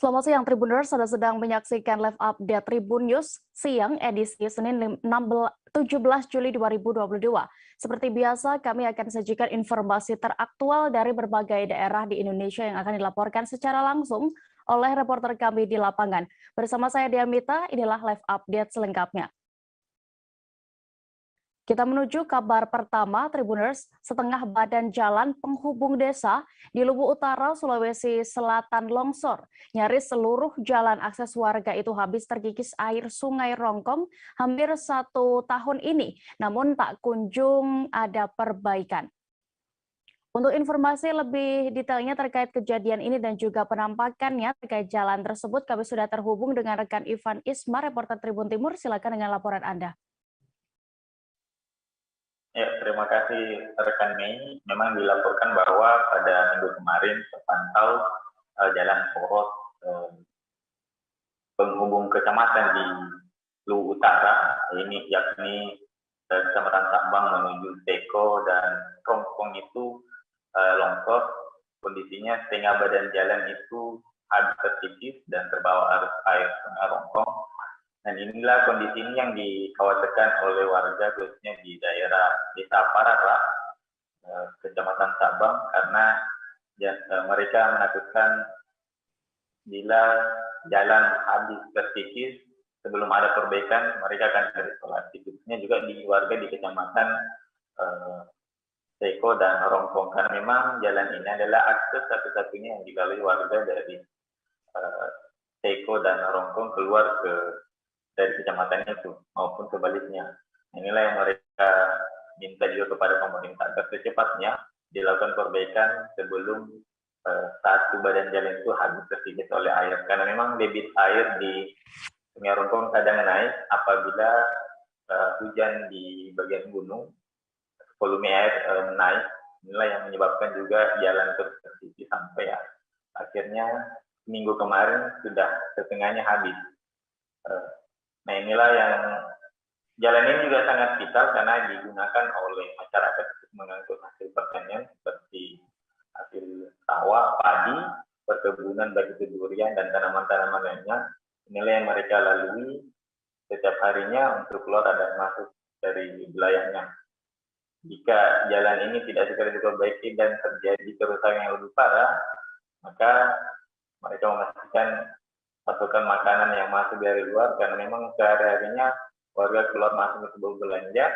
Selamat siang Tribuners, Anda sedang menyaksikan live update Tribun News siang edisi Senin 17 Juli 2022. Seperti biasa, kami akan sajikan informasi teraktual dari berbagai daerah di Indonesia yang akan dilaporkan secara langsung oleh reporter kami di lapangan. Bersama saya Diamita, inilah live update selengkapnya. Kita menuju kabar pertama, Tribuners. Setengah badan jalan penghubung desa di Luwu Utara, Sulawesi Selatan longsor. Nyaris seluruh jalan akses warga itu habis terkikis air Sungai Rongkong hampir 1 tahun ini, namun tak kunjung ada perbaikan. Untuk informasi lebih detailnya terkait kejadian ini dan juga penampakannya terkait jalan tersebut, kami sudah terhubung dengan rekan Ivan Ismar, reporter Tribun Timur. Silakan dengan laporan Anda. Ya, terima kasih rekan Mei. Memang dilaporkan bahwa pada minggu kemarin terpantau jalan poros penghubung kecamatan di Luwu Utara, ini yakni Kecamatan Sabang menuju Teko dan Rongkong itu longsor. Kondisinya setengah badan jalan itu habis terkikis dan terbawa arus air Sungai Rongkong. Dan inilah kondisi ini yang dikhawatirkan oleh warga khususnya di daerah Desa Parara, Kecamatan Sabang, karena mereka menakutkan bila jalan habis terkikis sebelum ada perbaikan mereka akan terisolasi. Khususnya juga di warga di Kecamatan Teko dan Rongkong, karena memang jalan ini adalah akses satu-satunya yang dilalui warga dari Teko dan Rongkong keluar dari kecamatan itu maupun sebaliknya. Inilah yang mereka minta juga kepada pemerintah agar secepatnya dilakukan perbaikan sebelum satu badan jalan itu habis terkikis oleh air. Karena memang debit air di Sungai Rongkong kadang naik apabila hujan di bagian gunung, volume air naik. Inilah yang menyebabkan juga jalan terkikis sampai akhirnya minggu kemarin sudah setengahnya habis. Nah, inilah yang jalan ini juga sangat vital karena digunakan oleh masyarakat untuk mengangkut hasil pertanian seperti hasil sawah, padi, perkebunan baik itu durian dan tanaman-tanaman lainnya. Inilah yang mereka lalui setiap harinya untuk keluar dan masuk dari wilayahnya. Jika jalan ini tidak segera diperbaiki dan terjadi kerusakan yang lebih parah, maka mereka memastikan pasokan makanan yang masuk dari luar, karena memang sehari-harinya warga keluar masuk untuk berbelanja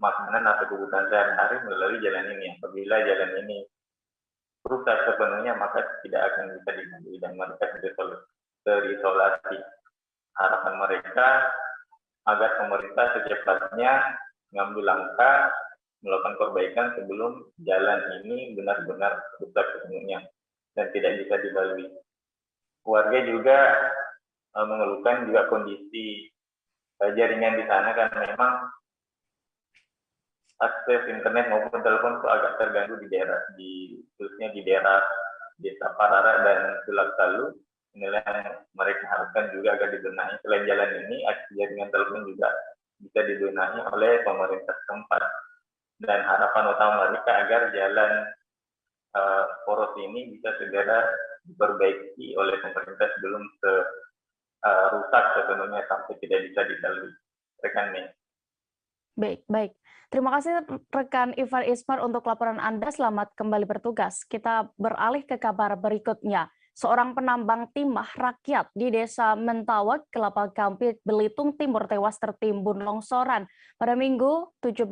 makanan atau kebutuhan sehari-hari melalui jalan ini. Apabila jalan ini rusak sepenuhnya maka tidak akan bisa dilalui dan mereka terisolasi. Harapan mereka agar pemerintah secepatnya mengambil langkah melakukan perbaikan sebelum jalan ini benar-benar rusak sepenuhnya dan tidak bisa dilalui. Warga juga mengeluhkan juga kondisi jaringan di sana karena memang akses internet maupun telepon itu agak terganggu khususnya di daerah Desa Parara dan Sulawesi. Inilah yang mereka harapkan juga agar dibenahi. Selain jalan ini, akses jaringan telepon juga bisa dibenahi oleh pemerintah setempat. Dan harapan utama mereka agar jalan poros ini bisa segera diperbaiki oleh pemerintah sebelum rusak sepenuhnya sampai tidak bisa dilalui. Rekan Mei. Baik. Terima kasih rekan Ivan Ismar untuk laporan Anda. Selamat kembali bertugas. Kita beralih ke kabar berikutnya. Seorang penambang timah rakyat di Desa Mentawak, Kelapa Kampit, Belitung Timur tewas tertimbun longsoran pada Minggu 17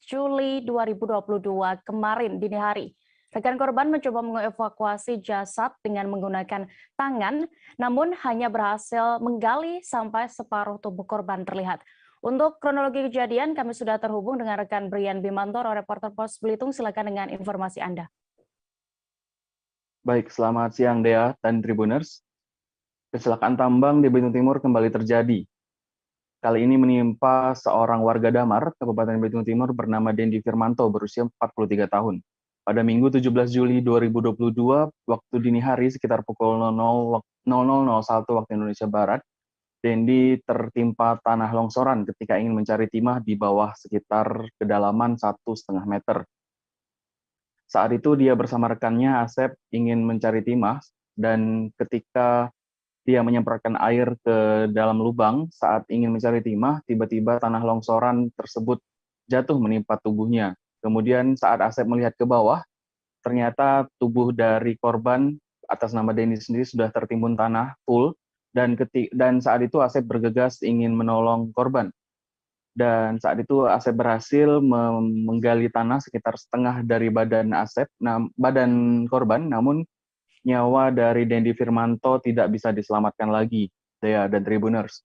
Juli 2022 kemarin dini hari. Rekan korban mencoba mengevakuasi jasad dengan menggunakan tangan, namun hanya berhasil menggali sampai separuh tubuh korban terlihat. Untuk kronologi kejadian, kami sudah terhubung dengan rekan Brian Bimantoro, reporter Pos Belitung. Silakan dengan informasi Anda. Baik, selamat siang Dea dan Tribuners. Kecelakaan tambang di Belitung Timur kembali terjadi. Kali ini menimpa seorang warga Damar, Kabupaten Belitung Timur bernama Dendi Firmanto berusia 43 tahun. Pada Minggu 17 Juli 2022, waktu dini hari sekitar pukul 00.01 waktu Indonesia Barat, Dendi tertimpa tanah longsoran ketika ingin mencari timah di bawah sekitar kedalaman 1,5 meter. Saat itu dia bersama rekannya Asep ingin mencari timah dan ketika Dia menyemprotkan air ke dalam lubang saat ingin mencari timah, tiba-tiba tanah longsoran tersebut jatuh menimpa tubuhnya. Kemudian saat Asep melihat ke bawah, ternyata tubuh dari korban atas nama Denny sendiri sudah tertimbun tanah full, dan saat itu Asep bergegas ingin menolong korban. Dan saat itu Asep berhasil menggali tanah sekitar setengah dari badan korban, namun nyawa dari Dendi Firmanto tidak bisa diselamatkan lagi, Dea dan Tribuners.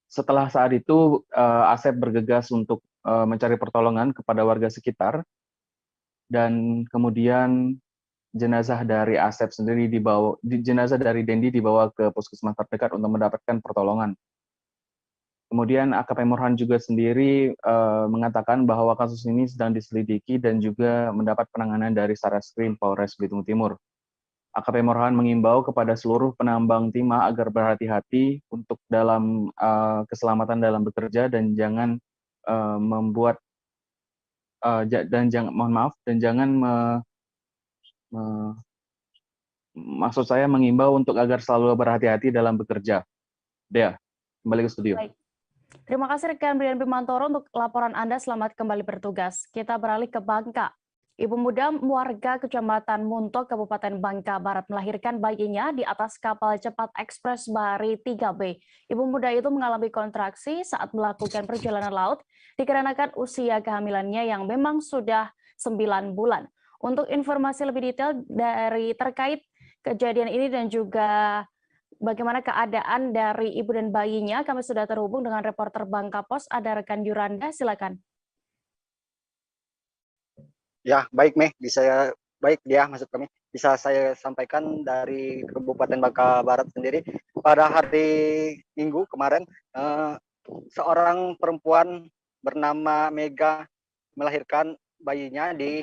Setelah saat itu, Asep bergegas untuk mencari pertolongan kepada warga sekitar, dan kemudian jenazah dari jenazah dari Dendi dibawa ke puskesmas terdekat untuk mendapatkan pertolongan. Kemudian AKP Morhan juga sendiri mengatakan bahwa kasus ini sedang diselidiki dan juga mendapat penanganan dari Satreskrim Polres Belitung Timur. AKP Morhan mengimbau kepada seluruh penambang timah agar berhati-hati untuk dalam keselamatan dalam bekerja dan jangan maksud saya mengimbau untuk agar selalu berhati-hati dalam bekerja. Dea, kembali ke studio. Baik. Terima kasih rekan Brian Bimantoro untuk laporan Anda. Selamat kembali bertugas. Kita beralih ke Bangka. Ibu muda warga Kecamatan Muntok, Kabupaten Bangka Barat melahirkan bayinya di atas kapal cepat ekspres Bahari 3B. Ibu muda itu mengalami kontraksi saat melakukan perjalanan laut dikarenakan usia kehamilannya yang memang sudah 9 bulan. Untuk informasi lebih detail dari terkait kejadian ini dan juga bagaimana keadaan dari ibu dan bayinya, kami sudah terhubung dengan reporter Bangka Pos, ada rekan Yuranda, silakan. Ya, baik dia maksud kami. Bisa saya sampaikan dari Kabupaten Bangka Barat sendiri. Pada hari Minggu kemarin, seorang perempuan bernama Mega melahirkan bayinya di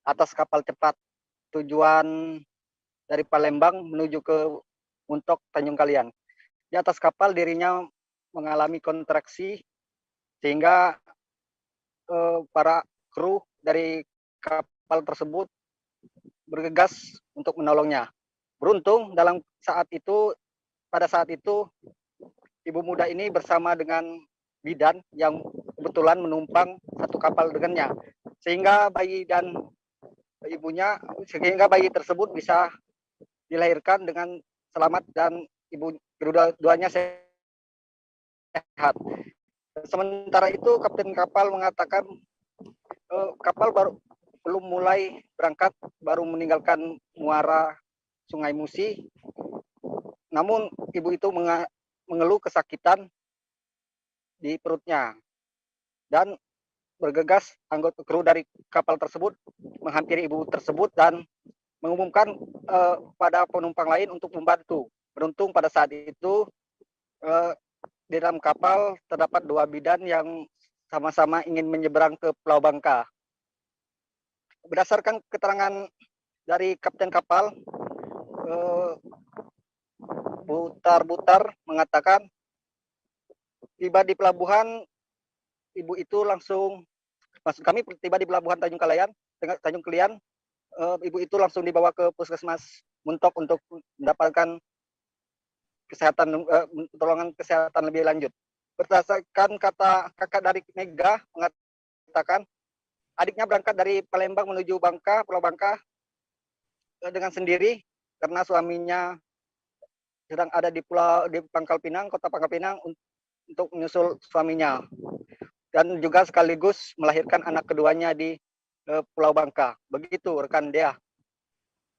atas kapal cepat tujuan dari Palembang menuju ke Muntok Tanjung Kalian. Di atas kapal dirinya mengalami kontraksi sehingga para kru dari kapal tersebut bergegas untuk menolongnya. Beruntung pada saat itu ibu muda ini bersama dengan bidan yang kebetulan menumpang satu kapal dengannya, sehingga bayi tersebut bisa dilahirkan dengan selamat dan ibu kedua-duanya sehat. Sementara itu kapten kapal mengatakan kapal belum mulai berangkat, baru meninggalkan muara Sungai Musi. Namun ibu itu mengeluh kesakitan di perutnya dan bergegas anggota kru dari kapal tersebut menghampiri ibu tersebut dan mengumumkan pada penumpang lain untuk membantu. Beruntung pada saat itu di dalam kapal terdapat 2 bidan yang sama-sama ingin menyeberang ke Pulau Bangka. Berdasarkan keterangan dari kapten kapal, Butar mengatakan tiba di pelabuhan, ibu itu langsung, maksud kami tiba di pelabuhan Tanjung Kalian, ibu itu langsung dibawa ke puskesmas Muntok untuk mendapatkan pertolongan kesehatan lebih lanjut. Berdasarkan kata kakak dari Mega mengatakan adiknya berangkat dari Palembang menuju Pulau Bangka dengan sendiri karena suaminya sedang ada di Pangkal Pinang, Kota Pangkal Pinang untuk menyusul suaminya dan juga sekaligus melahirkan anak keduanya di Pulau Bangka. Begitu rekan Dea.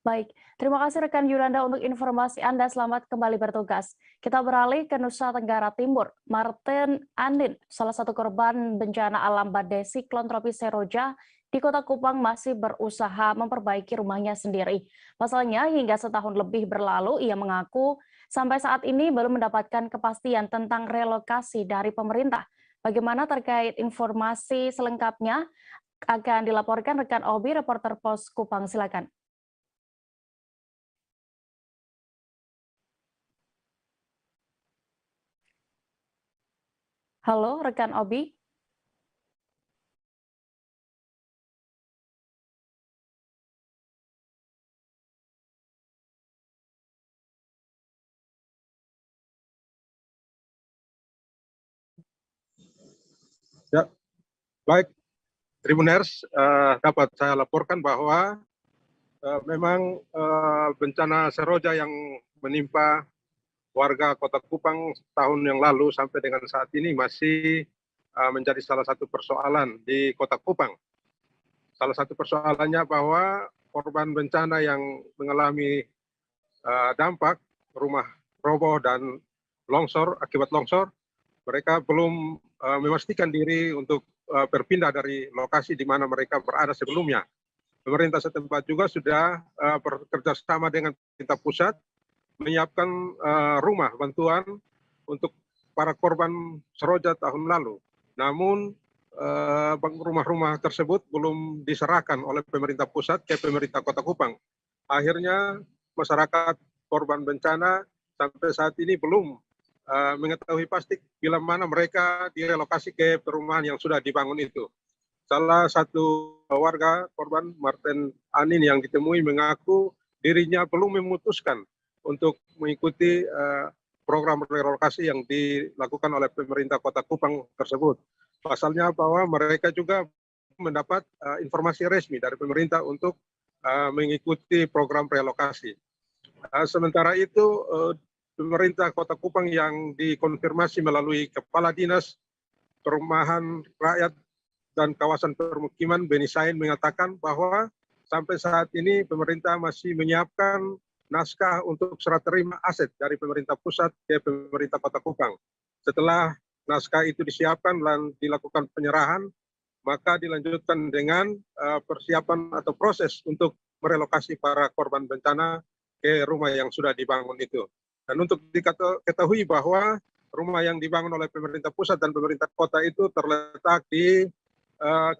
Baik, terima kasih rekan Yuranda untuk informasi Anda. Selamat kembali bertugas. Kita beralih ke Nusa Tenggara Timur. Martin Andin, salah satu korban bencana alam badai siklon tropis Seroja di Kota Kupang, masih berusaha memperbaiki rumahnya sendiri. Pasalnya hingga setahun lebih berlalu, ia mengaku sampai saat ini belum mendapatkan kepastian tentang relokasi dari pemerintah. Bagaimana terkait informasi selengkapnya akan dilaporkan rekan Obi, reporter Pos Kupang, silakan. Halo, rekan Obi. Ya, baik, Tribuners, dapat saya laporkan bahwa memang bencana Seroja yang menimpa warga Kota Kupang tahun yang lalu sampai dengan saat ini masih menjadi salah satu persoalan di Kota Kupang. Salah satu persoalannya bahwa korban bencana yang mengalami dampak rumah roboh dan longsor, akibat longsor, mereka belum memastikan diri untuk berpindah dari lokasi di mana mereka berada sebelumnya. Pemerintah setempat juga sudah bekerja sama dengan pemerintah pusat menyiapkan rumah bantuan untuk para korban Seroja tahun lalu. Namun rumah-rumah tersebut belum diserahkan oleh pemerintah pusat ke pemerintah Kota Kupang. Akhirnya masyarakat korban bencana sampai saat ini belum mengetahui pasti bila mana mereka direlokasi ke perumahan yang sudah dibangun itu. Salah satu warga korban, Martin Anin, yang ditemui mengaku dirinya belum memutuskan untuk mengikuti program relokasi yang dilakukan oleh pemerintah Kota Kupang tersebut. Pasalnya bahwa mereka juga mendapat informasi resmi dari pemerintah untuk mengikuti program relokasi. Sementara itu, pemerintah Kota Kupang yang dikonfirmasi melalui Kepala Dinas Perumahan Rakyat dan Kawasan Permukiman Beni Sain mengatakan bahwa sampai saat ini pemerintah masih menyiapkan naskah untuk serah terima aset dari pemerintah pusat ke pemerintah Kota Kupang. Setelah naskah itu disiapkan dan dilakukan penyerahan, maka dilanjutkan dengan persiapan atau proses untuk merelokasi para korban bencana ke rumah yang sudah dibangun itu. Dan untuk diketahui bahwa rumah yang dibangun oleh pemerintah pusat dan pemerintah kota itu terletak di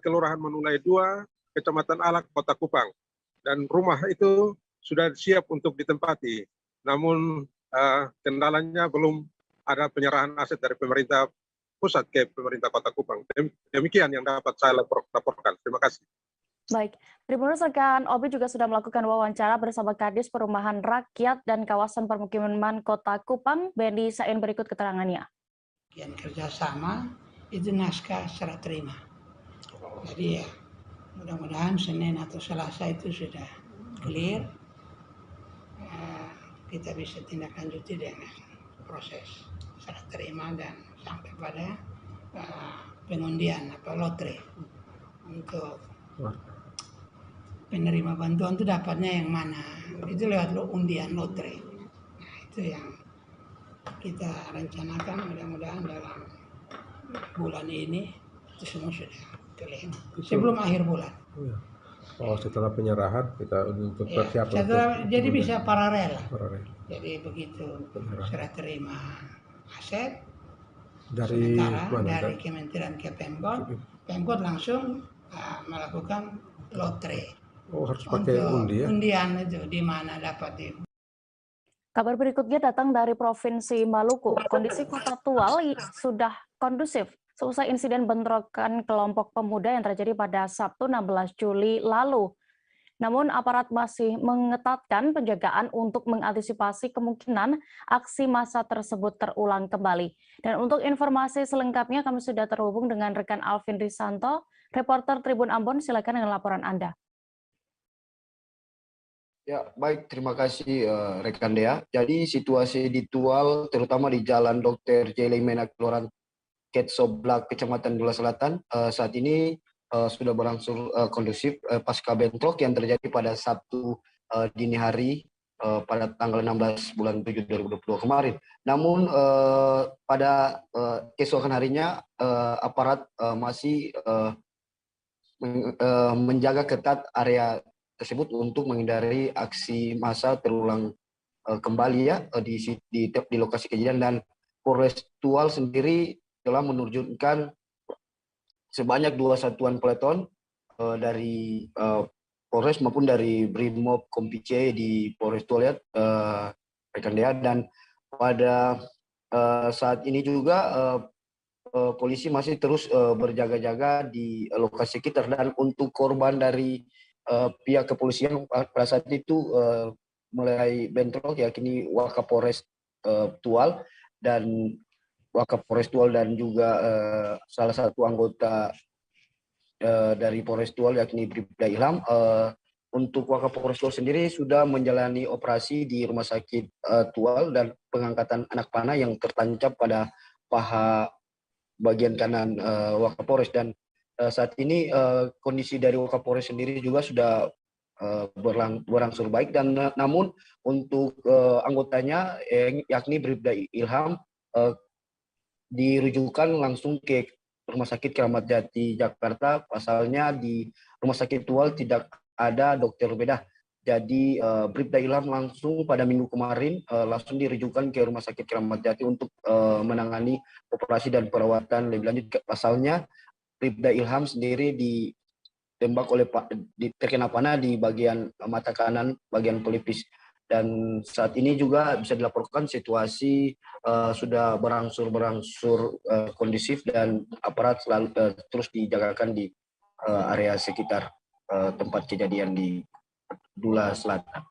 Kelurahan Manulai 2, Kecamatan Alak, Kota Kupang. Dan rumah itu sudah siap untuk ditempati. Namun kendalanya belum ada penyerahan aset dari pemerintah pusat ke pemerintah Kota Kupang. Demikian yang dapat saya laporkan. Terima kasih. Baik, Tribuners, rekan Obi juga sudah melakukan wawancara bersama Kadis Perumahan Rakyat dan Kawasan Permukiman Kota Kupang. Beni Sain berikut keterangannya. Yang kerjasama itu naskah serah terima. Jadi ya, mudah-mudahan Senin atau Selasa itu sudah clear. Kita bisa tindak lanjuti dengan proses serah terima dan sampai pada pengundian atau lotre untuk penerima bantuan itu dapatnya yang mana, itu lewat undian lotre. Nah, itu yang kita rencanakan, mudah-mudahan dalam bulan ini itu semua sudah clear sebelum akhir bulan. Oh, setelah penyerahan kita untuk persiapan. Jadi bisa paralel. Jadi begitu serah terima aset dari mana? Dari Kementerian ke Pemkot langsung melakukan lotre. Oh, harus pakai undian itu di mana dapat di. Kabar berikutnya datang dari Provinsi Maluku. Kondisi Kota Tual sudah kondusif seusai insiden bentrokan kelompok pemuda yang terjadi pada Sabtu 16 Juli lalu. Namun aparat masih mengetatkan penjagaan untuk mengantisipasi kemungkinan aksi massa tersebut terulang kembali. Dan untuk informasi selengkapnya kami sudah terhubung dengan rekan Alvin Risanto, reporter Tribun Ambon. Silakan dengan laporan Anda. Ya, baik, terima kasih rekan Dea. Jadi situasi di Tual, terutama di Jalan Dr. J. Mena, Kelurahan Ketsoblak, Kecamatan Dula Selatan, saat ini sudah berangsur kondusif pasca bentrok yang terjadi pada Sabtu dini hari pada tanggal 16 bulan 7 2022 kemarin. Namun pada keesokan harinya aparat masih menjaga ketat area tersebut untuk menghindari aksi massa terulang kembali ya di lokasi kejadian. Dan Polres Tual sendiri telah menerjunkan sebanyak 2 satuan peleton dari Polres maupun dari Brimob Kompi C di Polres Tual, rekan Dea. Dan pada saat ini juga polisi masih terus berjaga-jaga di lokasi sekitar. Dan untuk korban dari pihak kepolisian pada saat itu mulai bentrok yakni Wakapolres Tual, dan Wakapolres Tual dan juga salah satu anggota dari Polres Tual yakni Bribda Ilham. Untuk Wakapolres Tual sendiri sudah menjalani operasi di Rumah Sakit Tual dan pengangkatan anak panah yang tertancap pada paha bagian kanan Wakapolres, dan saat ini kondisi dari Wakapolres sendiri juga sudah berangsur baik, dan namun untuk anggotanya yakni Bribda Ilham dirujukan langsung ke Rumah Sakit Keramat Jati Jakarta. Pasalnya di Rumah Sakit Tual tidak ada dokter bedah. Jadi Bribda Ilham langsung pada minggu kemarin langsung dirujukan ke Rumah Sakit Keramat Jati untuk menangani operasi dan perawatan lebih lanjut. Pasalnya Bribda Ilham sendiri ditembak oleh terkena panah di bagian mata kanan, bagian pelipis. Dan saat ini juga bisa dilaporkan situasi sudah berangsur kondusif dan aparat selalu terus dijagakan di area sekitar tempat kejadian di Dula Selatan.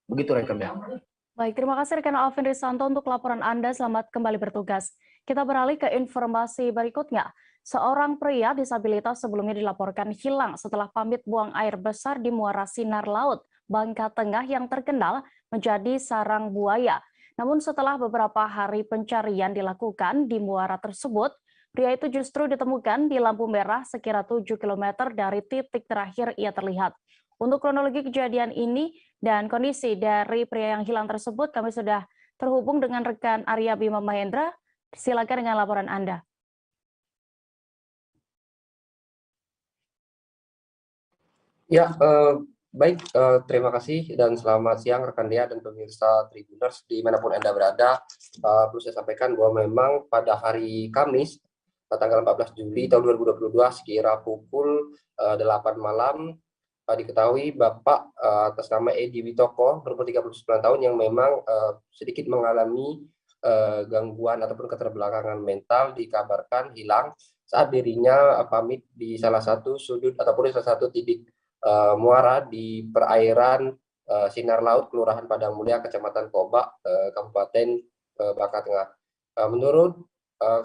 Begitu rekan-rekan. Baik, terima kasih rekan Alvin Risanto untuk laporan Anda. Selamat kembali bertugas. Kita beralih ke informasi berikutnya. Seorang pria disabilitas sebelumnya dilaporkan hilang setelah pamit buang air besar di Muara Sinar Laut, Bangka Tengah yang terkenal menjadi sarang buaya. Namun setelah beberapa hari pencarian dilakukan di muara tersebut, pria itu justru ditemukan di lampu merah sekira 7 km dari titik terakhir ia terlihat. Untuk kronologi kejadian ini dan kondisi dari pria yang hilang tersebut, kami sudah terhubung dengan rekan Arya Bima Mahendra. Silakan dengan laporan Anda. Ya, baik, terima kasih dan selamat siang rekan Dea dan pemirsa Tribuners dimanapun Anda berada. Perlu saya sampaikan bahwa memang pada hari Kamis, tanggal 14 Juli tahun 2022, sekira pukul 8 malam, diketahui Bapak atas nama Edi Witoko, berumur 39 tahun, yang memang sedikit mengalami gangguan ataupun keterbelakangan mental, dikabarkan hilang saat dirinya pamit di salah satu sudut ataupun di salah satu titik muara di perairan Sinar Laut, Kelurahan Padang Mulia, Kecamatan Kobak, Kabupaten Bangka Tengah. Menurut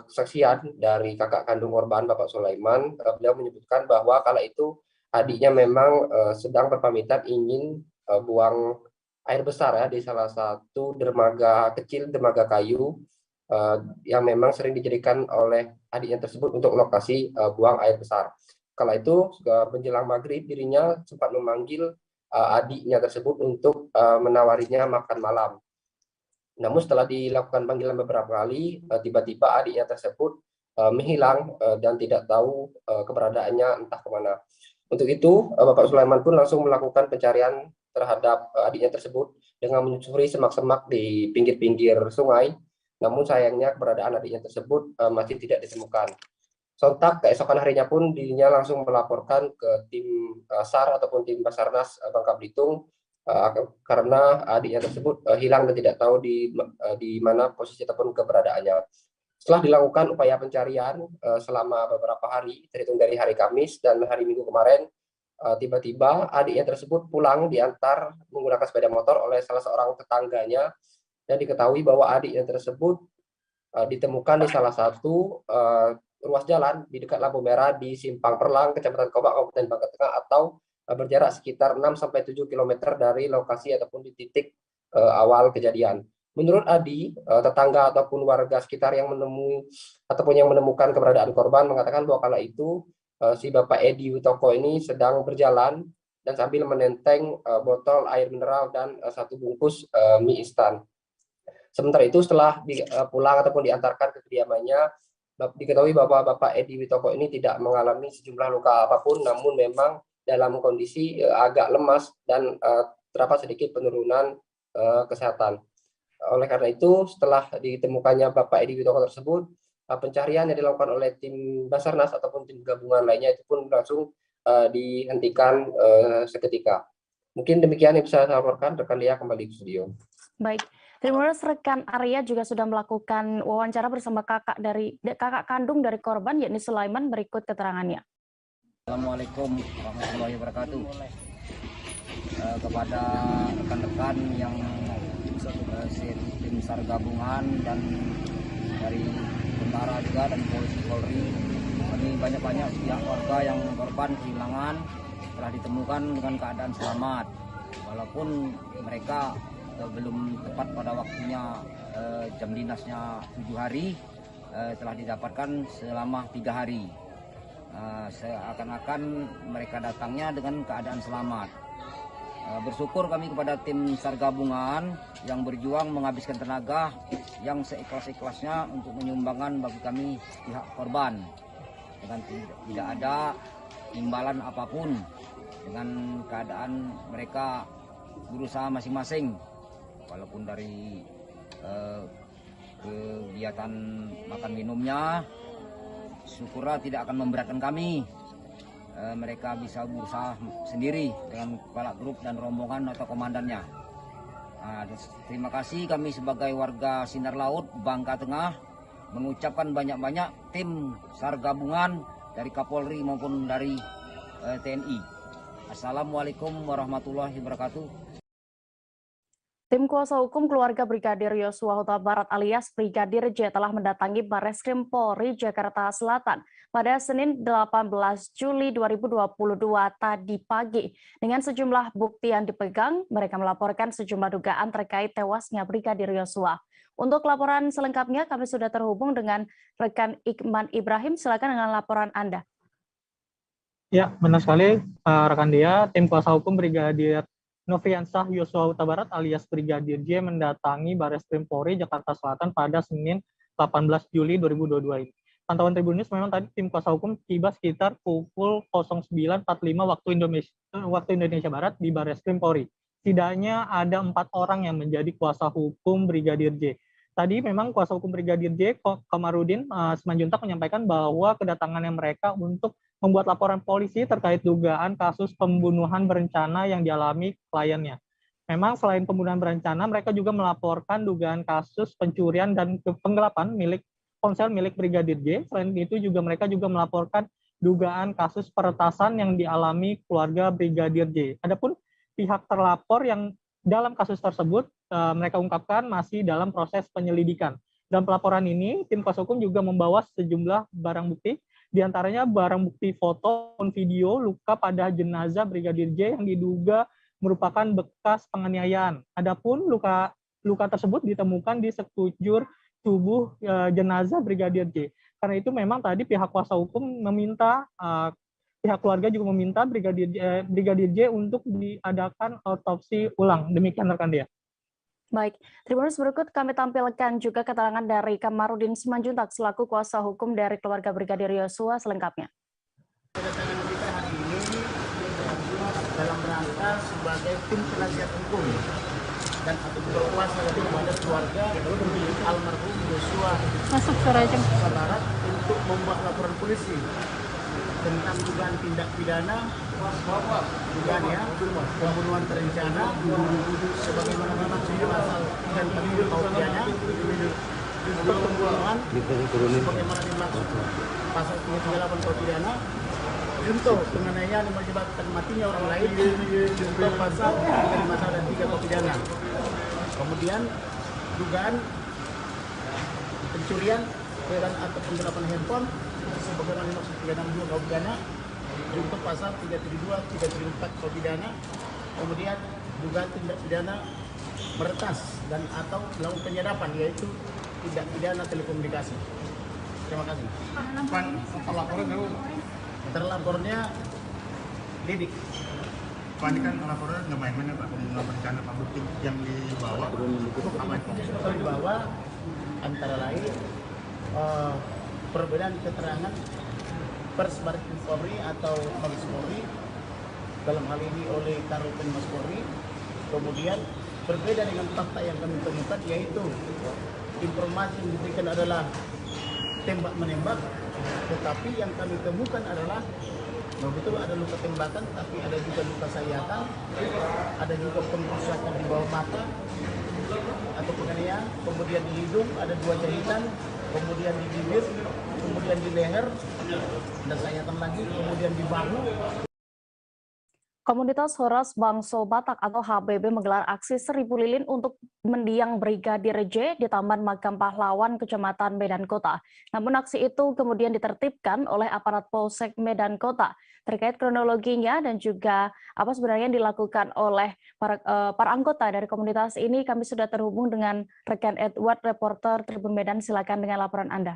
kesaksian dari kakak kandung korban, Bapak Sulaiman, beliau menyebutkan bahwa kala itu adiknya memang sedang berpamitan ingin buang air besar ya di salah satu dermaga kecil, dermaga kayu yang memang sering dijadikan oleh adiknya tersebut untuk lokasi buang air besar. Kala itu menjelang maghrib dirinya sempat memanggil adiknya tersebut untuk menawarinya makan malam. Namun setelah dilakukan panggilan beberapa kali, tiba-tiba adiknya tersebut menghilang dan tidak tahu keberadaannya entah kemana. Untuk itu Bapak Sulaiman pun langsung melakukan pencarian terhadap adiknya tersebut dengan menyusuri semak-semak di pinggir-pinggir sungai. Namun sayangnya keberadaan adiknya tersebut masih tidak ditemukan. Sontak keesokan harinya pun dirinya langsung melaporkan ke tim SAR ataupun tim Basarnas Bangka Belitung karena adiknya tersebut hilang dan tidak tahu di mana posisi ataupun keberadaannya. Setelah dilakukan upaya pencarian selama beberapa hari, terhitung dari hari Kamis dan hari Minggu kemarin, tiba-tiba adiknya tersebut pulang diantar menggunakan sepeda motor oleh salah seorang tetangganya, dan diketahui bahwa adiknya tersebut ditemukan di salah satu ruas jalan di dekat lampu merah di Simpang Perlang, Kecamatan Kobak, Kabupaten Bangka Tengah, atau berjarak sekitar 6-7 km dari lokasi ataupun di titik awal kejadian. Menurut Adi, tetangga ataupun warga sekitar yang menemui ataupun yang menemukan keberadaan korban mengatakan bahwa kala itu si Bapak Edi Witoko ini sedang berjalan dan sambil menenteng botol air mineral dan satu bungkus mie instan. Sementara itu setelah pulang ataupun diantarkan ke kediamannya, diketahui bahwa Bapak Edi Witoko ini tidak mengalami sejumlah luka apapun, namun memang dalam kondisi agak lemas dan terdapat sedikit penurunan kesehatan. Oleh karena itu, setelah ditemukannya Bapak Edi Witoko tersebut, pencarian yang dilakukan oleh tim Basarnas ataupun tim gabungan lainnya itu pun langsung dihentikan seketika. Mungkin demikian yang bisa saya laporkan. Rekan Lia kembali ke studio. Baik. Terima kasih rekan Arya juga sudah melakukan wawancara bersama kakak kandung dari korban, yakni Sulaiman. Berikut keterangannya. Assalamualaikum warahmatullahi wabarakatuh. Kepada rekan-rekan yang tim SAR gabungan dan dari tentara juga dan Polri. Kami banyak-banyak pihak warga yang korban kehilangan telah ditemukan dengan keadaan selamat. Walaupun mereka belum tepat pada waktunya, jam dinasnya 7 hari, telah didapatkan selama 3 hari. Seakan-akan mereka datangnya dengan keadaan selamat. Bersyukur kami kepada tim SAR gabungan yang berjuang menghabiskan tenaga yang seikhlas-ikhlasnya untuk menyumbangkan bagi kami pihak korban dengan tidak ada imbalan apapun, dengan keadaan mereka berusaha masing-masing, walaupun dari kegiatan makan minumnya syukurlah tidak akan memberatkan kami. Mereka bisa berusaha sendiri dengan kepala grup dan rombongan atau komandannya. Terima kasih kami sebagai warga Sinar Laut, Bangka Tengah, mengucapkan banyak-banyak tim SAR gabungan dari Kapolri maupun dari TNI. Assalamualaikum warahmatullahi wabarakatuh. Tim kuasa hukum keluarga Brigadir Yosua Huta Barat alias Brigadir J telah mendatangi Barreskrim Polri Jakarta Selatan pada Senin 18 Juli 2022 tadi pagi. Dengan sejumlah bukti yang dipegang, mereka melaporkan sejumlah dugaan terkait tewasnya Brigadir Yosua. Untuk laporan selengkapnya kami sudah terhubung dengan rekan Ikman Ibrahim. Silakan dengan laporan Anda. Ya, benar sekali rekan dia. Tim kuasa hukum Brigadir Nofriansah Yosua Huta Barat alias Brigadir J mendatangi Barreskrim Polri Jakarta Selatan pada Senin 18 Juli 2022 ini. Pantauan Tribun News memang tadi tim kuasa hukum tiba sekitar pukul 09.45 waktu Indonesia Barat di Barreskrim Polri. Setidaknya ada 4 orang yang menjadi kuasa hukum Brigadir J. Tadi memang kuasa hukum Brigadir J, Kamarudin Simanjuntak, menyampaikan bahwa kedatangannya mereka untuk membuat laporan polisi terkait dugaan kasus pembunuhan berencana yang dialami kliennya. Memang selain pembunuhan berencana, mereka juga melaporkan dugaan kasus pencurian dan penggelapan ponsel milik Brigadir J. Selain itu juga mereka juga melaporkan dugaan kasus peretasan yang dialami keluarga Brigadir J. Adapun pihak terlapor yang dalam kasus tersebut mereka ungkapkan masih dalam proses penyelidikan. Dalam pelaporan ini, tim kuasa hukum juga membawa sejumlah barang bukti, di antaranya barang bukti foto dan video luka pada jenazah Brigadir J yang diduga merupakan bekas penganiayaan. Adapun luka tersebut ditemukan di sekujur tubuh jenazah Brigadir J. Karena itu memang tadi pihak kuasa hukum meminta, pihak keluarga juga meminta Brigadir J untuk diadakan otopsi ulang. Demikian rekan dia. Baik, Tribuners berikut kami tampilkan juga keterangan dari Kamarudin Simanjuntak selaku kuasa hukum dari keluarga Brigadir Yosua selengkapnya. Kedatangan kita hari ini dalam rangka sebagai tim penasihat hukum dan atau juga kuasa daripada keluarga almarhum Yosua Huta Barat untuk membuat laporan polisi tentang dugaan tindak pidana pembunuhan berencana sebagaimana dimaksud pasal 342 KUH pidana untuk pembunuhan sebagaimana dimaksud pasal 338 KUH pidana untuk penganiayaan yang menyebabkan matinya orang lain untuk pasal 351 dan 3 KUH pidana. Kemudian dugaan pencurian atau penggelapan handphone sebagaimana dimaksud 362 KUH pidana untuk pasal 372, 374 KUH pidana. Kemudian dugaan tindak pidana meretas dan atau melakukan penyadapan, yaitu tindak pidana telekomunikasi. Terima kasih. Terlapornya Didik. Pak, ini kan laporannya nggak main-main ya Pak, pembunuhan berencana, Pak, bukti yang dibawa apa itu? Yang dibawa antara lain perbedaan keterangan Pers Barreskrim Polri atau Mabes Polri, dalam hal ini oleh Karopen Mas Polri. Kemudian berbeda dengan fakta yang kami temukan, yaitu informasi yang diberikan adalah tembak-menembak, tetapi yang kami temukan adalah betul ada luka tembakan, tapi ada juga luka sayatan, ada juga pengrusakan di bawah mata atau penganiayaan, kemudian di hidung ada 2 jahitan, kemudian di bibir, kemudian di leher, dan sayatan lagi, kemudian di bahu. Komunitas Horas Bangso Batak atau HBB menggelar aksi 1000 lilin untuk mendiang Brigadir J di Taman Makam Pahlawan, Kecamatan Medan Kota. Namun aksi itu kemudian ditertibkan oleh aparat Polsek Medan Kota. Terkait kronologinya dan juga apa sebenarnya yang dilakukan oleh para anggota dari komunitas ini, kami sudah terhubung dengan rekan Edward, reporter Tribun Medan. Silakan dengan laporan Anda.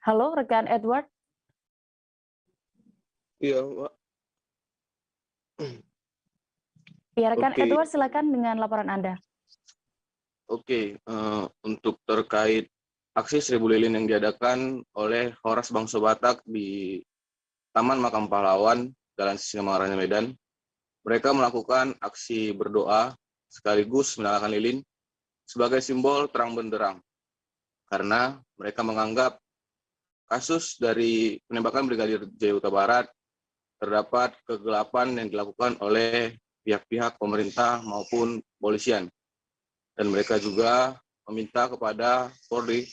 Halo, rekan Edward. Iya, Pak. Ya, rekan Oke. Edward, silakan dengan laporan Anda. Oke, untuk terkait aksi 1000 lilin yang diadakan oleh Horas Bangso Batak di Taman Makam Pahlawan, Jalan Singamangaraja Medan, mereka melakukan aksi berdoa sekaligus menyalakan lilin sebagai simbol terang benderang, karena mereka menganggap kasus dari penembakan Brigadir J Huta Barat terdapat kegelapan yang dilakukan oleh pihak-pihak pemerintah maupun polisian. Dan mereka juga meminta kepada Polri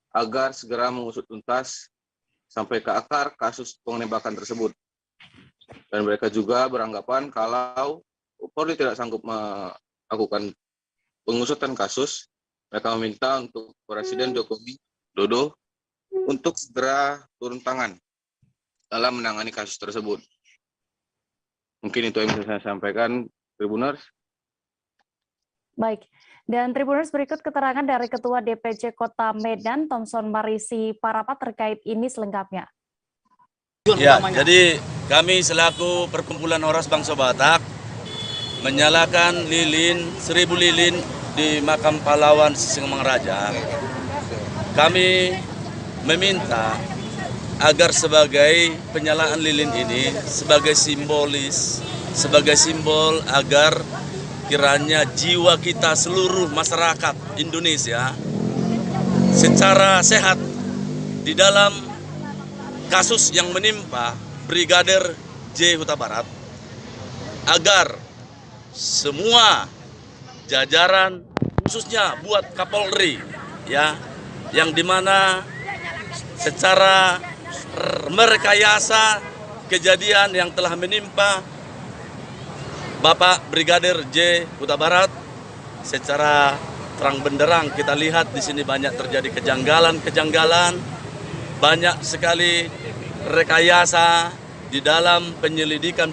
agar segera mengusut tuntas sampai ke akar kasus penembakan tersebut. Dan mereka juga beranggapan kalau Polri tidak sanggup melakukan pengusutan kasus, mereka meminta untuk Presiden Joko Widodo untuk segera turun tangan dalam menangani kasus tersebut. Mungkin itu yang bisa saya sampaikan, Tribuners. Baik, dan Tribuners, berikut keterangan dari Ketua DPC Kota Medan, Thomson Marisi Parapat terkait ini selengkapnya. Ya, jadi kami selaku Perkumpulan Horas Bangso Batak menyalakan lilin 1000 lilin di Makam Pahlawan Singamangaraja. Kami meminta agar sebagai penyalaan lilin ini sebagai simbolis, sebagai simbol agar kiranya jiwa kita seluruh masyarakat Indonesia secara sehat di dalam kasus yang menimpa Brigadir J Huta Barat, agar semua jajaran khususnya buat Kapolri ya, yang dimana secara merekayasa kejadian yang telah menimpa Bapak Brigadir J Huta Barat secara terang benderang. Kita lihat di sini banyak terjadi kejanggalan, banyak sekali rekayasa di dalam penyelidikan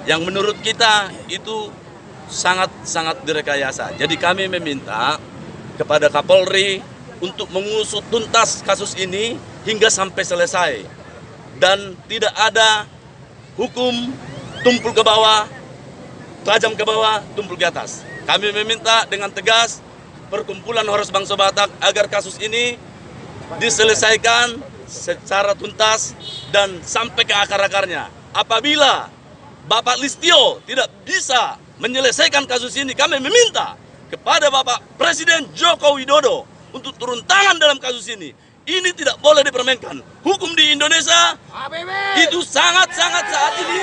yang menurut kita itu sangat direkayasa. Jadi kami meminta kepada Kapolri untuk mengusut tuntas kasus ini hingga sampai selesai. Dan tidak ada hukum tumpul ke bawah, tajam ke bawah, tumpul ke atas. Kami meminta dengan tegas Perkumpulan Horas Bangso Batak agar kasus ini diselesaikan secara tuntas dan sampai ke akar-akarnya. Apabila Bapak Listio tidak bisa menyelesaikan kasus ini, kami meminta kepada Bapak Presiden Joko Widodo untuk turun tangan dalam kasus ini. Ini tidak boleh dipermainkan. Hukum di Indonesia itu sangat-sangat saat ini.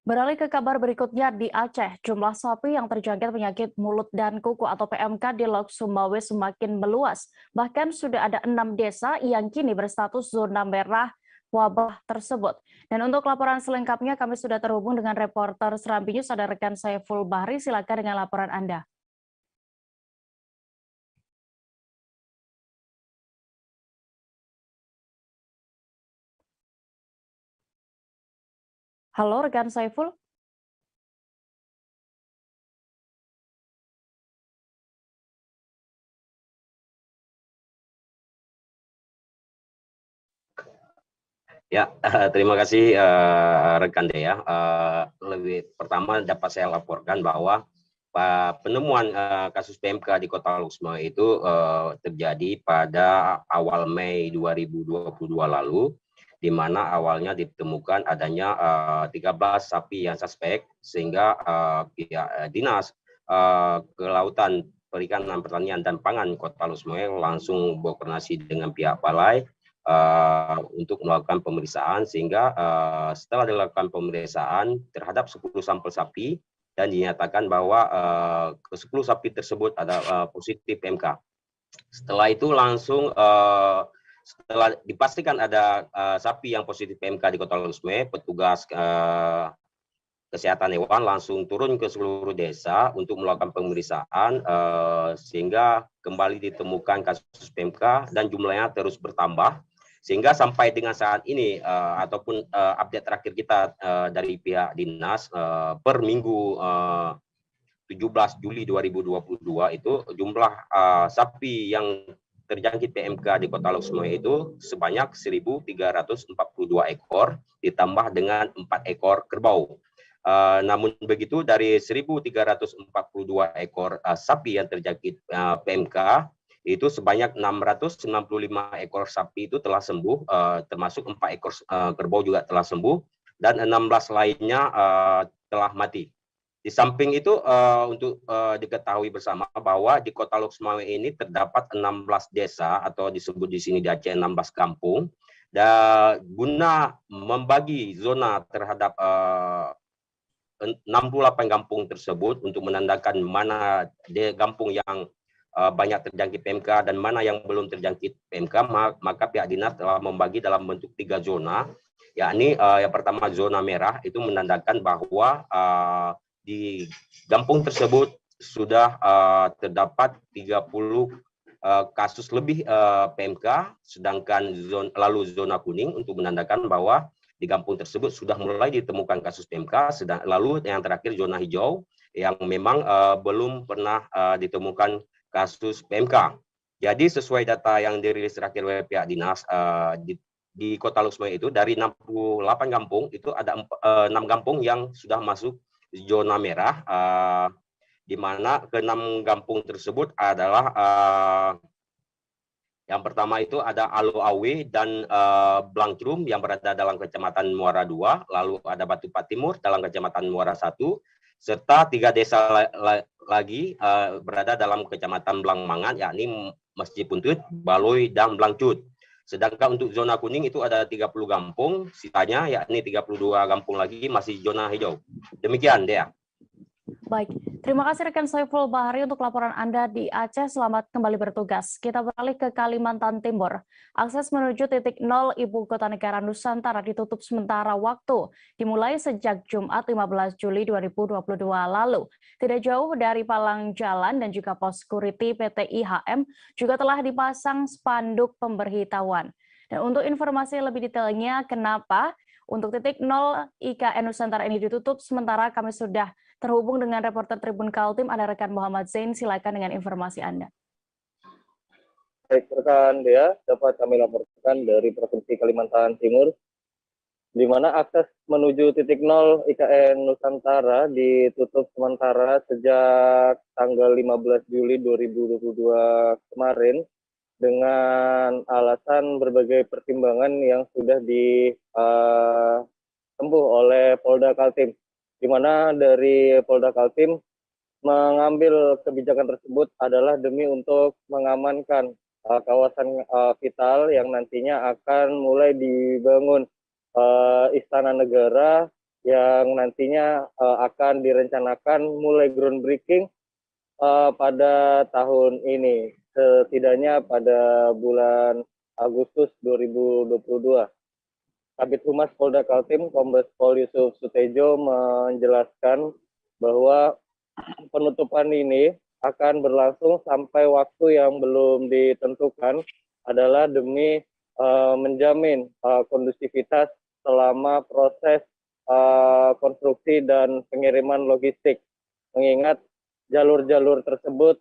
Beralih ke kabar berikutnya di Aceh, jumlah sapi yang terjangkit penyakit mulut dan kuku atau PMK di Lok Sumbawa semakin meluas. Bahkan sudah ada 6 desa yang kini berstatus zona merah wabah tersebut. Dan untuk laporan selengkapnya kami sudah terhubung dengan reporter Serambi News, ada rekan Saiful Bahri. Silakan dengan laporan Anda. Halo rekan Saiful. Ya, terima kasih rekan Dea. Lebih pertama dapat saya laporkan bahwa penemuan kasus PMK di Kota Lok Sumbawa itu terjadi pada awal Mei 2022 lalu, di mana awalnya ditemukan adanya 13 sapi yang suspek, sehingga pihak Dinas Kelautan, Perikanan, Pertanian, dan Pangan Kota Lok Sumbawa langsung berkoordinasi dengan pihak Balai untuk melakukan pemeriksaan, sehingga setelah dilakukan pemeriksaan terhadap 10 sampel sapi dan dinyatakan bahwa ke-10 sapi tersebut ada positif PMK. Setelah itu langsung setelah dipastikan ada sapi yang positif PMK di Kota Lusme, petugas kesehatan hewan langsung turun ke seluruh desa untuk melakukan pemeriksaan sehingga kembali ditemukan kasus PMK dan jumlahnya terus bertambah sehingga sampai dengan saat ini ataupun update terakhir kita dari pihak dinas per minggu 17 Juli 2022 itu jumlah sapi yang terjangkit PMK di Kota Lusme itu sebanyak 1.342 ekor ditambah dengan 4 ekor kerbau. Namun begitu dari 1.342 ekor sapi yang terjangkit PMK itu sebanyak 695 ekor sapi itu telah sembuh, termasuk 4 ekor kerbau juga telah sembuh dan 16 lainnya telah mati. Di samping itu untuk diketahui bersama bahwa di Kota Lusme ini terdapat 16 desa atau disebut di sini di Aceh 16 kampung dan guna membagi zona terhadap 68 kampung tersebut untuk menandakan mana kampung yang banyak terjangkit PMK dan mana yang belum terjangkit PMK, maka pihak dinas telah membagi dalam bentuk 3 zona, yakni yang pertama zona merah itu menandakan bahwa di kampung tersebut sudah terdapat 30 kasus lebih PMK, sedangkan lalu zona kuning untuk menandakan bahwa di kampung tersebut sudah mulai ditemukan kasus PMK, lalu yang terakhir zona hijau yang memang belum pernah ditemukan kasus PMK. Jadi sesuai data yang dirilis terakhir oleh pihak dinas di Kota Lusme itu dari 68 kampung itu ada 6 kampung yang sudah masuk zona merah, di mana ke-6 kampung tersebut adalah yang pertama itu ada Alo Awe dan Blangkrum yang berada dalam Kecamatan Muara 2, lalu ada Batupat Timur dalam Kecamatan Muara 1, serta 3 desa lagi berada dalam Kecamatan Blangmangan, yakni Masjid Puntut, Baloi, dan Blangcut. Sedangkan untuk zona kuning itu ada 30 kampung, sisanya yakni 32 kampung lagi masih zona hijau. Demikian, Dea. Baik, terima kasih rekan Saiful Bahari untuk laporan Anda di Aceh. Selamat kembali bertugas. Kita beralih ke Kalimantan Timur. Akses menuju titik nol Ibu Kota Negara Nusantara ditutup sementara waktu, dimulai sejak Jumat 15 Juli 2022 lalu. Tidak jauh dari palang jalan dan juga pos security PT IHM juga telah dipasang spanduk pemberitahuan. Dan untuk informasi lebih detailnya kenapa untuk titik nol IKN Nusantara ini ditutup sementara, kami sudah terhubung dengan reporter Tribun Kaltim, ada rekan Muhammad Zain. Silakan dengan informasi Anda. Baik, rekan Dea, dapat kami laporkan dari Provinsi Kalimantan Timur, di mana akses menuju titik nol IKN Nusantara ditutup sementara sejak tanggal 15 Juli 2022 kemarin dengan alasan berbagai pertimbangan yang sudah ditempuh oleh Polda Kaltim, di mana dari Polda Kaltim mengambil kebijakan tersebut adalah demi untuk mengamankan kawasan vital yang nantinya akan mulai dibangun Istana Negara yang nantinya akan direncanakan mulai groundbreaking pada tahun ini, setidaknya pada bulan Agustus 2022. Kabid Humas Polda Kaltim, Kombes Pol Yusuf Sutejo menjelaskan bahwa penutupan ini akan berlangsung sampai waktu yang belum ditentukan adalah demi menjamin kondusivitas selama proses konstruksi dan pengiriman logistik. Mengingat jalur-jalur tersebut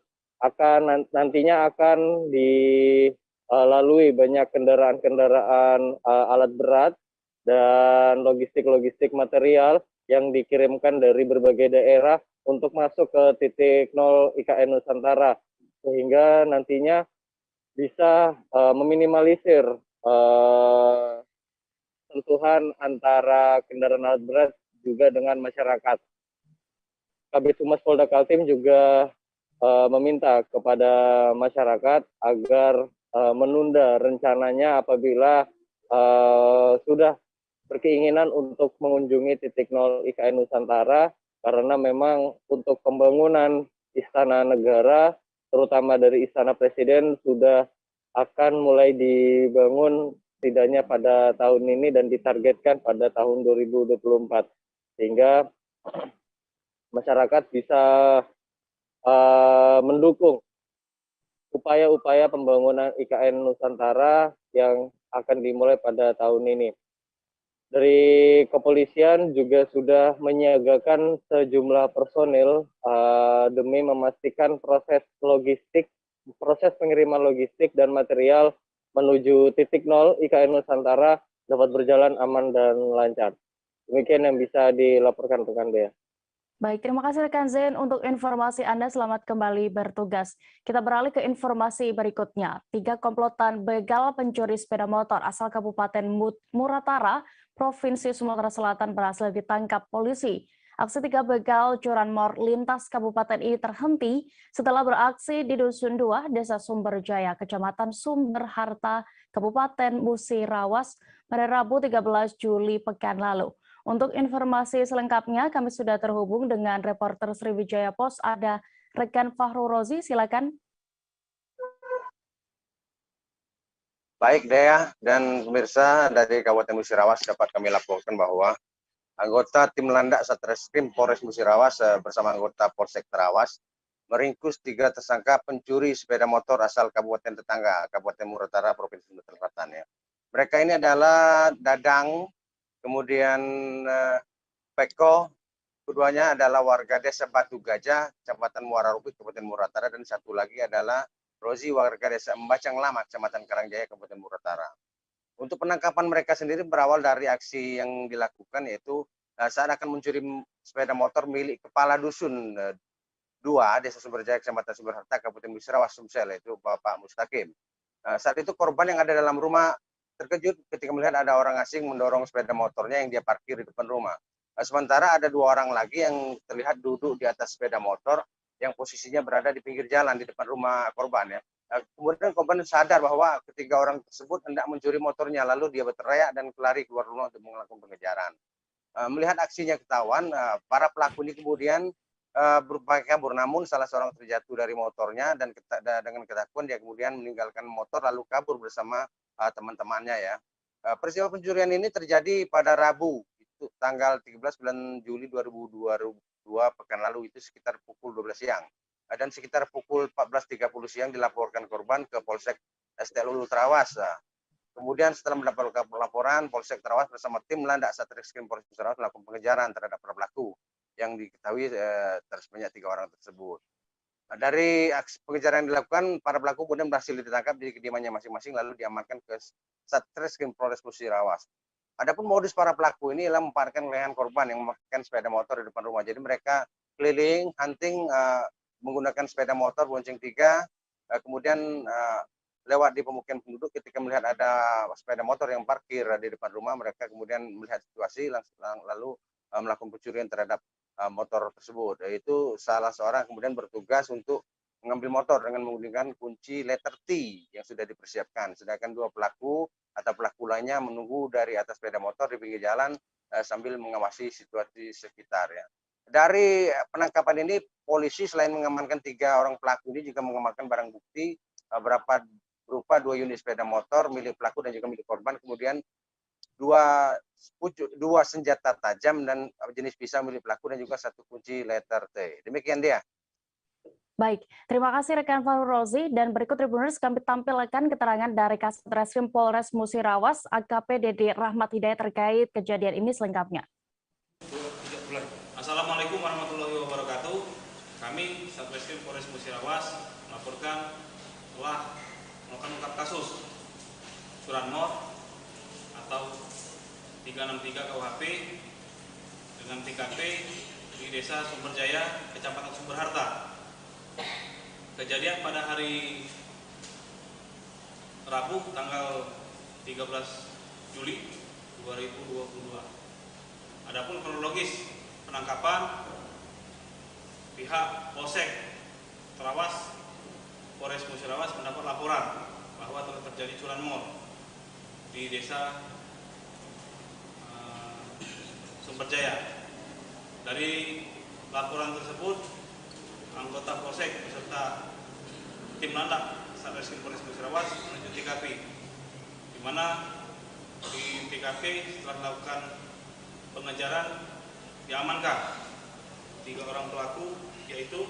nantinya akan dilalui banyak kendaraan-kendaraan alat berat dan logistik-logistik material yang dikirimkan dari berbagai daerah untuk masuk ke titik nol IKN Nusantara, sehingga nantinya bisa meminimalisir sentuhan antara kendaraan alat berat juga dengan masyarakat. Kabid Humas Polda Kaltim juga meminta kepada masyarakat agar menunda rencananya apabila sudah berkeinginan untuk mengunjungi titik nol IKN Nusantara, karena memang untuk pembangunan Istana Negara, terutama dari Istana Presiden, sudah akan mulai dibangun setidaknya pada tahun ini dan ditargetkan pada tahun 2024. Sehingga masyarakat bisa mendukung upaya-upaya pembangunan IKN Nusantara yang akan dimulai pada tahun ini. Dari kepolisian juga sudah menyiagakan sejumlah personil demi memastikan proses pengiriman logistik dan material menuju titik nol IKN Nusantara dapat berjalan aman dan lancar. Demikian yang bisa dilaporkan rekan Dea. Baik, terima kasih rekan Zain untuk informasi Anda. Selamat kembali bertugas. Kita beralih ke informasi berikutnya. 3 komplotan begal pencuri sepeda motor asal Kabupaten Muratara, Provinsi Sumatera Selatan berhasil ditangkap polisi. Aksi 3 begal curanmor lintas kabupaten ini terhenti setelah beraksi di Dusun 2, Desa Sumberjaya, Kecamatan Sumberharta, Kabupaten Musirawas pada Rabu 13 Juli pekan lalu. Untuk informasi selengkapnya, kami sudah terhubung dengan reporter Sriwijaya Post, ada rekan Fahru Rozi, silakan. Baik, Dea dan pemirsa, dari Kabupaten Musirawas dapat kami laporkan bahwa anggota tim landak Satreskrim Polres Musirawas bersama anggota Polsek Terawas meringkus 3 tersangka pencuri sepeda motor asal kabupaten tetangga, Kabupaten Muratara, Provinsi Sumatera Selatan. Ya. Mereka ini adalah Dadang, kemudian Peko, keduanya adalah warga Desa Batu Gajah, Kecamatan Muara Rupi, Kabupaten Muratara, dan satu lagi adalah Rozi, warga Desa Embacang Lama, Kecamatan Karangjaya, Kabupaten Muratara. Untuk penangkapan mereka sendiri berawal dari aksi yang dilakukan, yaitu saat akan mencuri sepeda motor milik Kepala Dusun 2, Desa Sumberjaya, Kecamatan Sumberharta, Kabupaten Musirawas, Sumsel, yaitu Bapak Mustaqim. Saat itu korban yang ada dalam rumah terkejut ketika melihat ada orang asing mendorong sepeda motornya yang dia parkir di depan rumah. Sementara ada 2 orang lagi yang terlihat duduk di atas sepeda motor yang posisinya berada di pinggir jalan di depan rumah korban. Ya. Kemudian korban sadar bahwa ketiga orang tersebut hendak mencuri motornya, lalu dia berteriak dan lari keluar rumah untuk melakukan pengejaran. Melihat aksinya ketahuan, para pelaku ini kemudian berupaya kabur, namun salah seorang terjatuh dari motornya dan dengan ketakutan dia kemudian meninggalkan motor lalu kabur bersama teman-temannya. Ya. Peristiwa pencurian ini terjadi pada Rabu, itu tanggal 13 bulan Juli 2022 pekan lalu, itu sekitar pukul 12 siang. Dan sekitar pukul 14.30 siang dilaporkan korban ke Polsek STLU Terawas. Kemudian setelah mendapatkan laporan, Polsek Terawas bersama tim landak Satreskrim Polres Terawas melakukan pengejaran terhadap para pelaku yang diketahui sebanyak 3 orang tersebut. Dari aksi pengejaran yang dilakukan, para pelaku kemudian berhasil ditangkap di kediamannya masing-masing lalu diamankan ke Satreskrim Polres Musirawas. Adapun modus para pelaku ini adalah memanfaatkan lehan korban yang memakai sepeda motor di depan rumah. Jadi mereka keliling, hunting, menggunakan sepeda motor bonceng 3, kemudian lewat di pemukiman penduduk. Ketika melihat ada sepeda motor yang parkir di depan rumah, mereka kemudian melihat situasi lalu melakukan pencurian terhadap motor tersebut. Yaitu salah seorang kemudian bertugas untuk mengambil motor dengan menggunakan kunci letter T yang sudah dipersiapkan. Sedangkan 2 pelaku atau pelaku lainnya menunggu dari atas sepeda motor di pinggir jalan sambil mengawasi situasi sekitar. Ya. Dari penangkapan ini, polisi selain mengamankan 3 orang pelaku ini juga mengamankan barang bukti berupa 2 unit sepeda motor milik pelaku dan juga milik korban, kemudian 2 senjata tajam dan jenis pisau milik pelaku dan juga 1 kunci letter T. Demikian dia. Baik, terima kasih rekan Fahru Rozi, dan berikut Tribuners kami tampilkan keterangan dari Kasatreskrim Polres Musirawas AKP Dede Rahmat Hidayat terkait kejadian ini selengkapnya. Assalamualaikum warahmatullahi wabarakatuh. Kami Satreskrim Polres Musirawas melaporkan telah melakukan ungkap kasus curanmor atau 363 KUHP dengan TKP di Desa Sumberjaya, Kecamatan Sumberharta. Kejadian pada hari Rabu tanggal 13 Juli 2022. Adapun kronologis penangkapan, pihak Polsek Terawas Polres Musirawas mendapat laporan bahwa telah terjadi curanmor di Desa Sumberjaya. Dari laporan tersebut, anggota Polsek beserta tim landak Satreskrim Polres Musirawas menuju TKP, di mana di TKP setelah melakukan pengejaran diamankan 3 orang pelaku, yaitu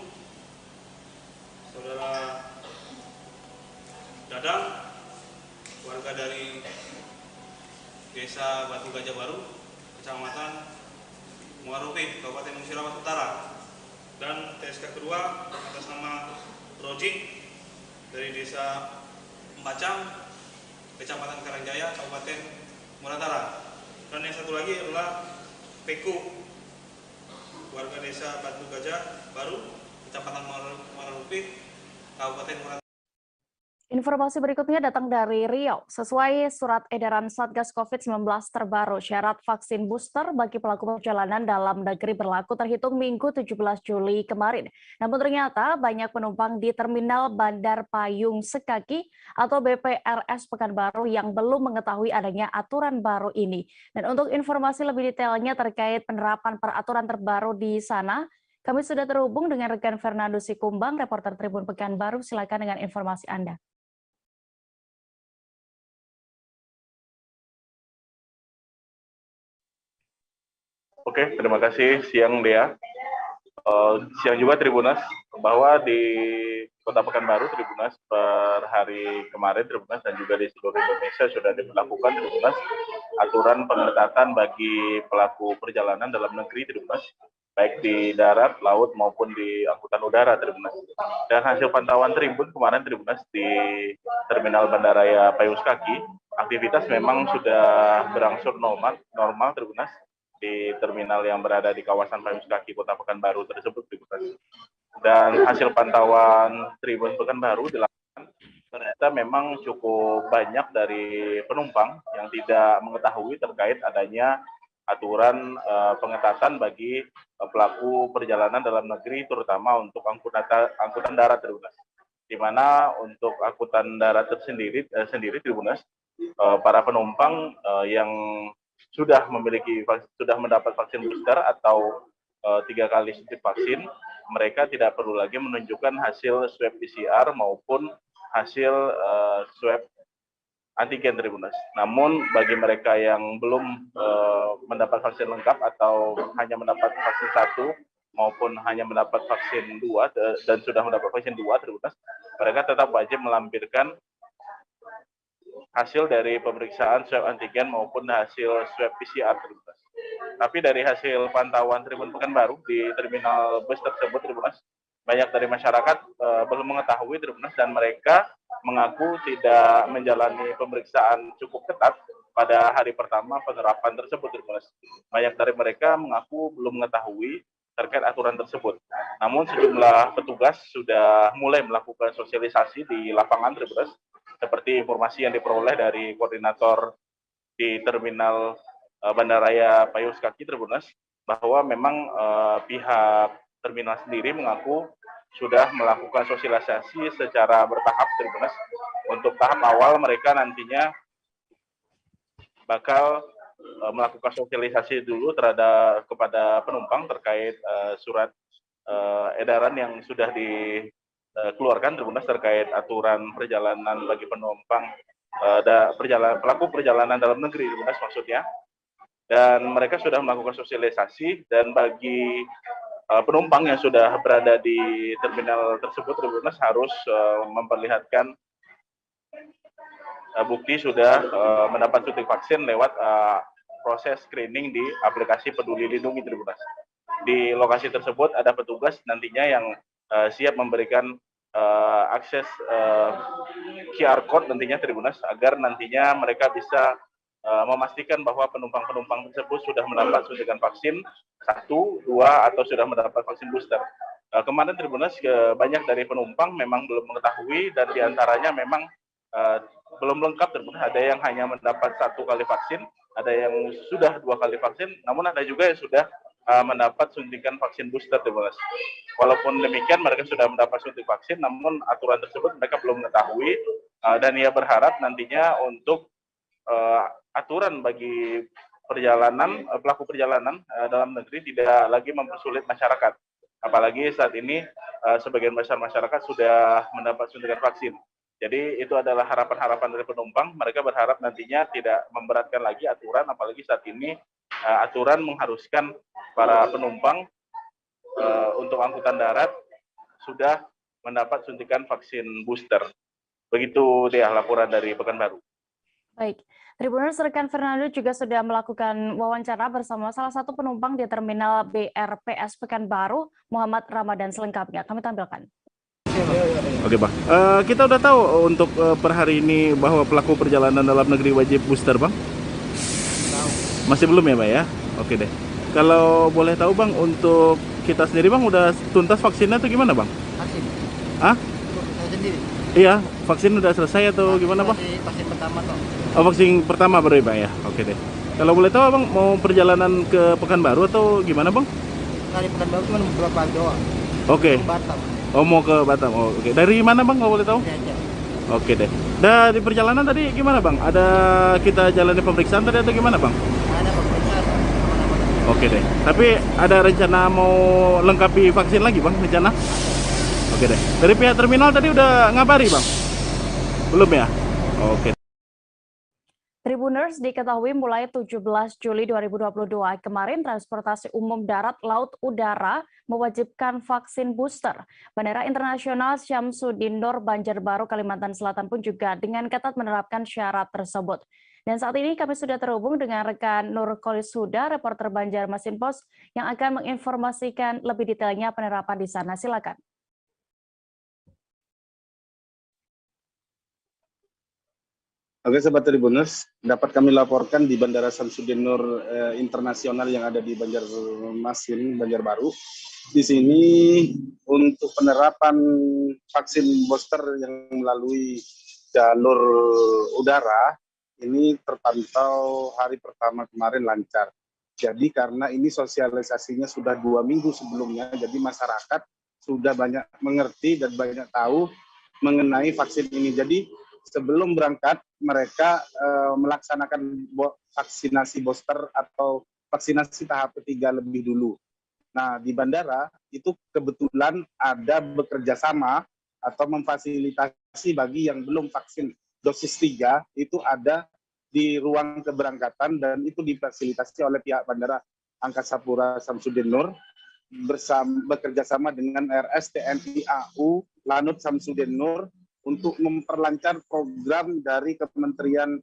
saudara Dadang, warga dari Desa Batu Gajah Baru, Kecamatan Muarupin, Kabupaten Musirawas Utara, dan TSK kedua atas nama Rojik dari Desa Embacang, Kecamatan Karangjaya, Kabupaten Muratara. Dan yang satu lagi adalah Peku, warga Desa Batu Gajah Baru, Kecamatan Muarupin, Kabupaten Muratara. Informasi berikutnya datang dari Riau. Sesuai surat edaran Satgas COVID-19 terbaru, syarat vaksin booster bagi pelaku perjalanan dalam negeri berlaku terhitung Minggu 17 Juli kemarin. Namun ternyata banyak penumpang di Terminal Bandar Payung Sekaki atau BPRS Pekanbaru yang belum mengetahui adanya aturan baru ini. Dan untuk informasi lebih detailnya terkait penerapan peraturan terbaru di sana, kami sudah terhubung dengan rekan Fernando Sikumbang, reporter Tribun Pekanbaru. Silakan dengan informasi Anda. Oke, terima kasih siang Dea. Siang juga Tribunas, bahwa di Kota Pekanbaru Tribunas per hari kemarin Tribunas dan juga di seluruh Indonesia sudah diberlakukan Tribunas aturan pengetatan bagi pelaku perjalanan dalam negeri Tribunas, baik di darat, laut maupun di angkutan udara Tribunas. Dan hasil pantauan Tribun kemarin Tribunas di Terminal Bandaraya Payung Sekaki, aktivitas memang sudah berangsur normal Tribunas di terminal yang berada di kawasan Payung Sekaki Kota Pekanbaru tersebut. Dan hasil pantauan Tribun Pekanbaru dilakukan, ternyata memang cukup banyak dari penumpang yang tidak mengetahui terkait adanya aturan pengetatan bagi pelaku perjalanan dalam negeri, terutama untuk angkutan darat Tribunas. Di mana untuk angkutan darat sendiri Tribunas, para penumpang yang sudah mendapat vaksin booster atau 3 kali suntik vaksin, mereka tidak perlu lagi menunjukkan hasil swab PCR maupun hasil swab antigen Tribunas. Namun bagi mereka yang belum mendapat vaksin lengkap atau hanya mendapat vaksin 1 maupun hanya mendapat vaksin 2 dan sudah mendapat vaksin 2 Tribunas, mereka tetap wajib melampirkan hasil dari pemeriksaan swab antigen maupun hasil swab PCR Tribunas. Tapi dari hasil pantauan Tribun Pekanbaru di terminal bus tersebut Tribunas, banyak dari masyarakat belum mengetahui Tribunas dan mereka mengaku tidak menjalani pemeriksaan cukup ketat pada hari pertama penerapan tersebut Tribunas. Banyak dari mereka mengaku belum mengetahui terkait aturan tersebut. Namun sejumlah petugas sudah mulai melakukan sosialisasi di lapangan Tribunas, seperti informasi yang diperoleh dari koordinator di Terminal Bandaraya Payung Sekaki Tribunas, bahwa memang pihak terminal sendiri mengaku sudah melakukan sosialisasi secara bertahap Tribunas. Untuk tahap awal mereka nantinya bakal melakukan sosialisasi dulu kepada penumpang terkait surat edaran yang sudah dikeluarkan Tribunas terkait aturan perjalanan bagi penumpang pelaku perjalanan dalam negeri Tribunas maksudnya. Dan mereka sudah melakukan sosialisasi, dan bagi penumpang yang sudah berada di terminal tersebut Tribunas harus memperlihatkan bukti sudah mendapat suntik vaksin lewat proses screening di aplikasi Peduli Lindungi Tribunas. Di lokasi tersebut ada petugas nantinya yang siap memberikan akses QR code nantinya Tribunas, agar nantinya mereka bisa memastikan bahwa penumpang-penumpang tersebut sudah mendapat suntikan vaksin 1, 2, atau sudah mendapat vaksin booster. Kemarin Tribunas banyak dari penumpang memang belum mengetahui, dan diantaranya memang belum lengkap Tribunas. Ada yang hanya mendapat 1 kali vaksin, ada yang sudah 2 kali vaksin, namun ada juga yang sudah mendapat suntikan vaksin booster Tribunas. Walaupun demikian mereka sudah mendapat suntik vaksin, namun aturan tersebut mereka belum mengetahui, dan ia berharap nantinya untuk aturan bagi pelaku perjalanan dalam negeri tidak lagi mempersulit masyarakat. Apalagi saat ini sebagian besar masyarakat sudah mendapat suntikan vaksin. Jadi itu adalah harapan-harapan dari penumpang. Mereka berharap nantinya tidak memberatkan lagi aturan, apalagi saat ini aturan mengharuskan para penumpang untuk angkutan darat sudah mendapat suntikan vaksin booster. Begitu dia laporan dari Pekanbaru. Baik, Tribuners, rekan Fernando juga sudah melakukan wawancara bersama salah satu penumpang di Terminal BRPS Pekanbaru, Muhammad Ramadan. Selengkapnya kami tampilkan. Oke, Bang. Kita udah tahu untuk per hari ini bahwa pelaku perjalanan dalam negeri wajib booster, Bang? Masih belum ya, Bang ya? Oke deh. Kalau boleh tahu, Bang, untuk kita sendiri, Bang, udah tuntas vaksinnya atau gimana, Bang? Vaksin. Hah? Saya sendiri. Iya, vaksin udah selesai atau gimana, Bang? Vaksin pertama toh. Oh, vaksin pertama baru ya, Bang ya? Oke deh. Kalau boleh tahu, Bang, mau perjalanan ke Pekanbaru atau gimana, Bang? Dari Pekanbaru cuma beberapa hari doang. Oke. Batam. Oh, mau ke Batam. Oh, oke. Dari mana, Bang, kalau boleh tahu? Oke deh. Dari perjalanan tadi gimana, Bang? Ada kita jalani pemeriksaan tadi atau gimana, Bang? Ada pemeriksaan. Oke deh. Tapi ada rencana mau lengkapi vaksin lagi, Bang? Rencana? Oke deh. Dari pihak terminal tadi udah ngabari, Bang? Belum ya? Oke. Tribuners, diketahui mulai 17 Juli 2022 kemarin transportasi umum darat, laut, udara mewajibkan vaksin booster. Bandara Internasional Syamsuddin Nur Banjarbaru, Kalimantan Selatan pun juga dengan ketat menerapkan syarat tersebut. Dan saat ini kami sudah terhubung dengan rekan Nur Kolisuda, reporter Banjarmasin Post, yang akan menginformasikan lebih detailnya penerapan di sana. Silakan. Oke, Sobat Tribuners, dapat kami laporkan di Bandara Syamsuddin Nur Internasional yang ada di Banjarmasin, Banjarbaru. Di sini untuk penerapan vaksin booster yang melalui jalur udara, ini terpantau hari pertama kemarin lancar. Jadi karena ini sosialisasinya sudah 2 minggu sebelumnya, jadi masyarakat sudah banyak mengerti dan banyak tahu mengenai vaksin ini. Jadi sebelum berangkat, mereka melaksanakan vaksinasi booster atau vaksinasi tahap ketiga lebih dulu. Nah, di bandara itu kebetulan ada bekerja sama atau memfasilitasi bagi yang belum vaksin dosis 3, itu ada di ruang keberangkatan dan itu difasilitasi oleh pihak Bandara Angkasa Pura Syamsuddin Nur bekerja sama dengan RS TNI AU Lanut Syamsuddin Nur untuk memperlancar program dari Kementerian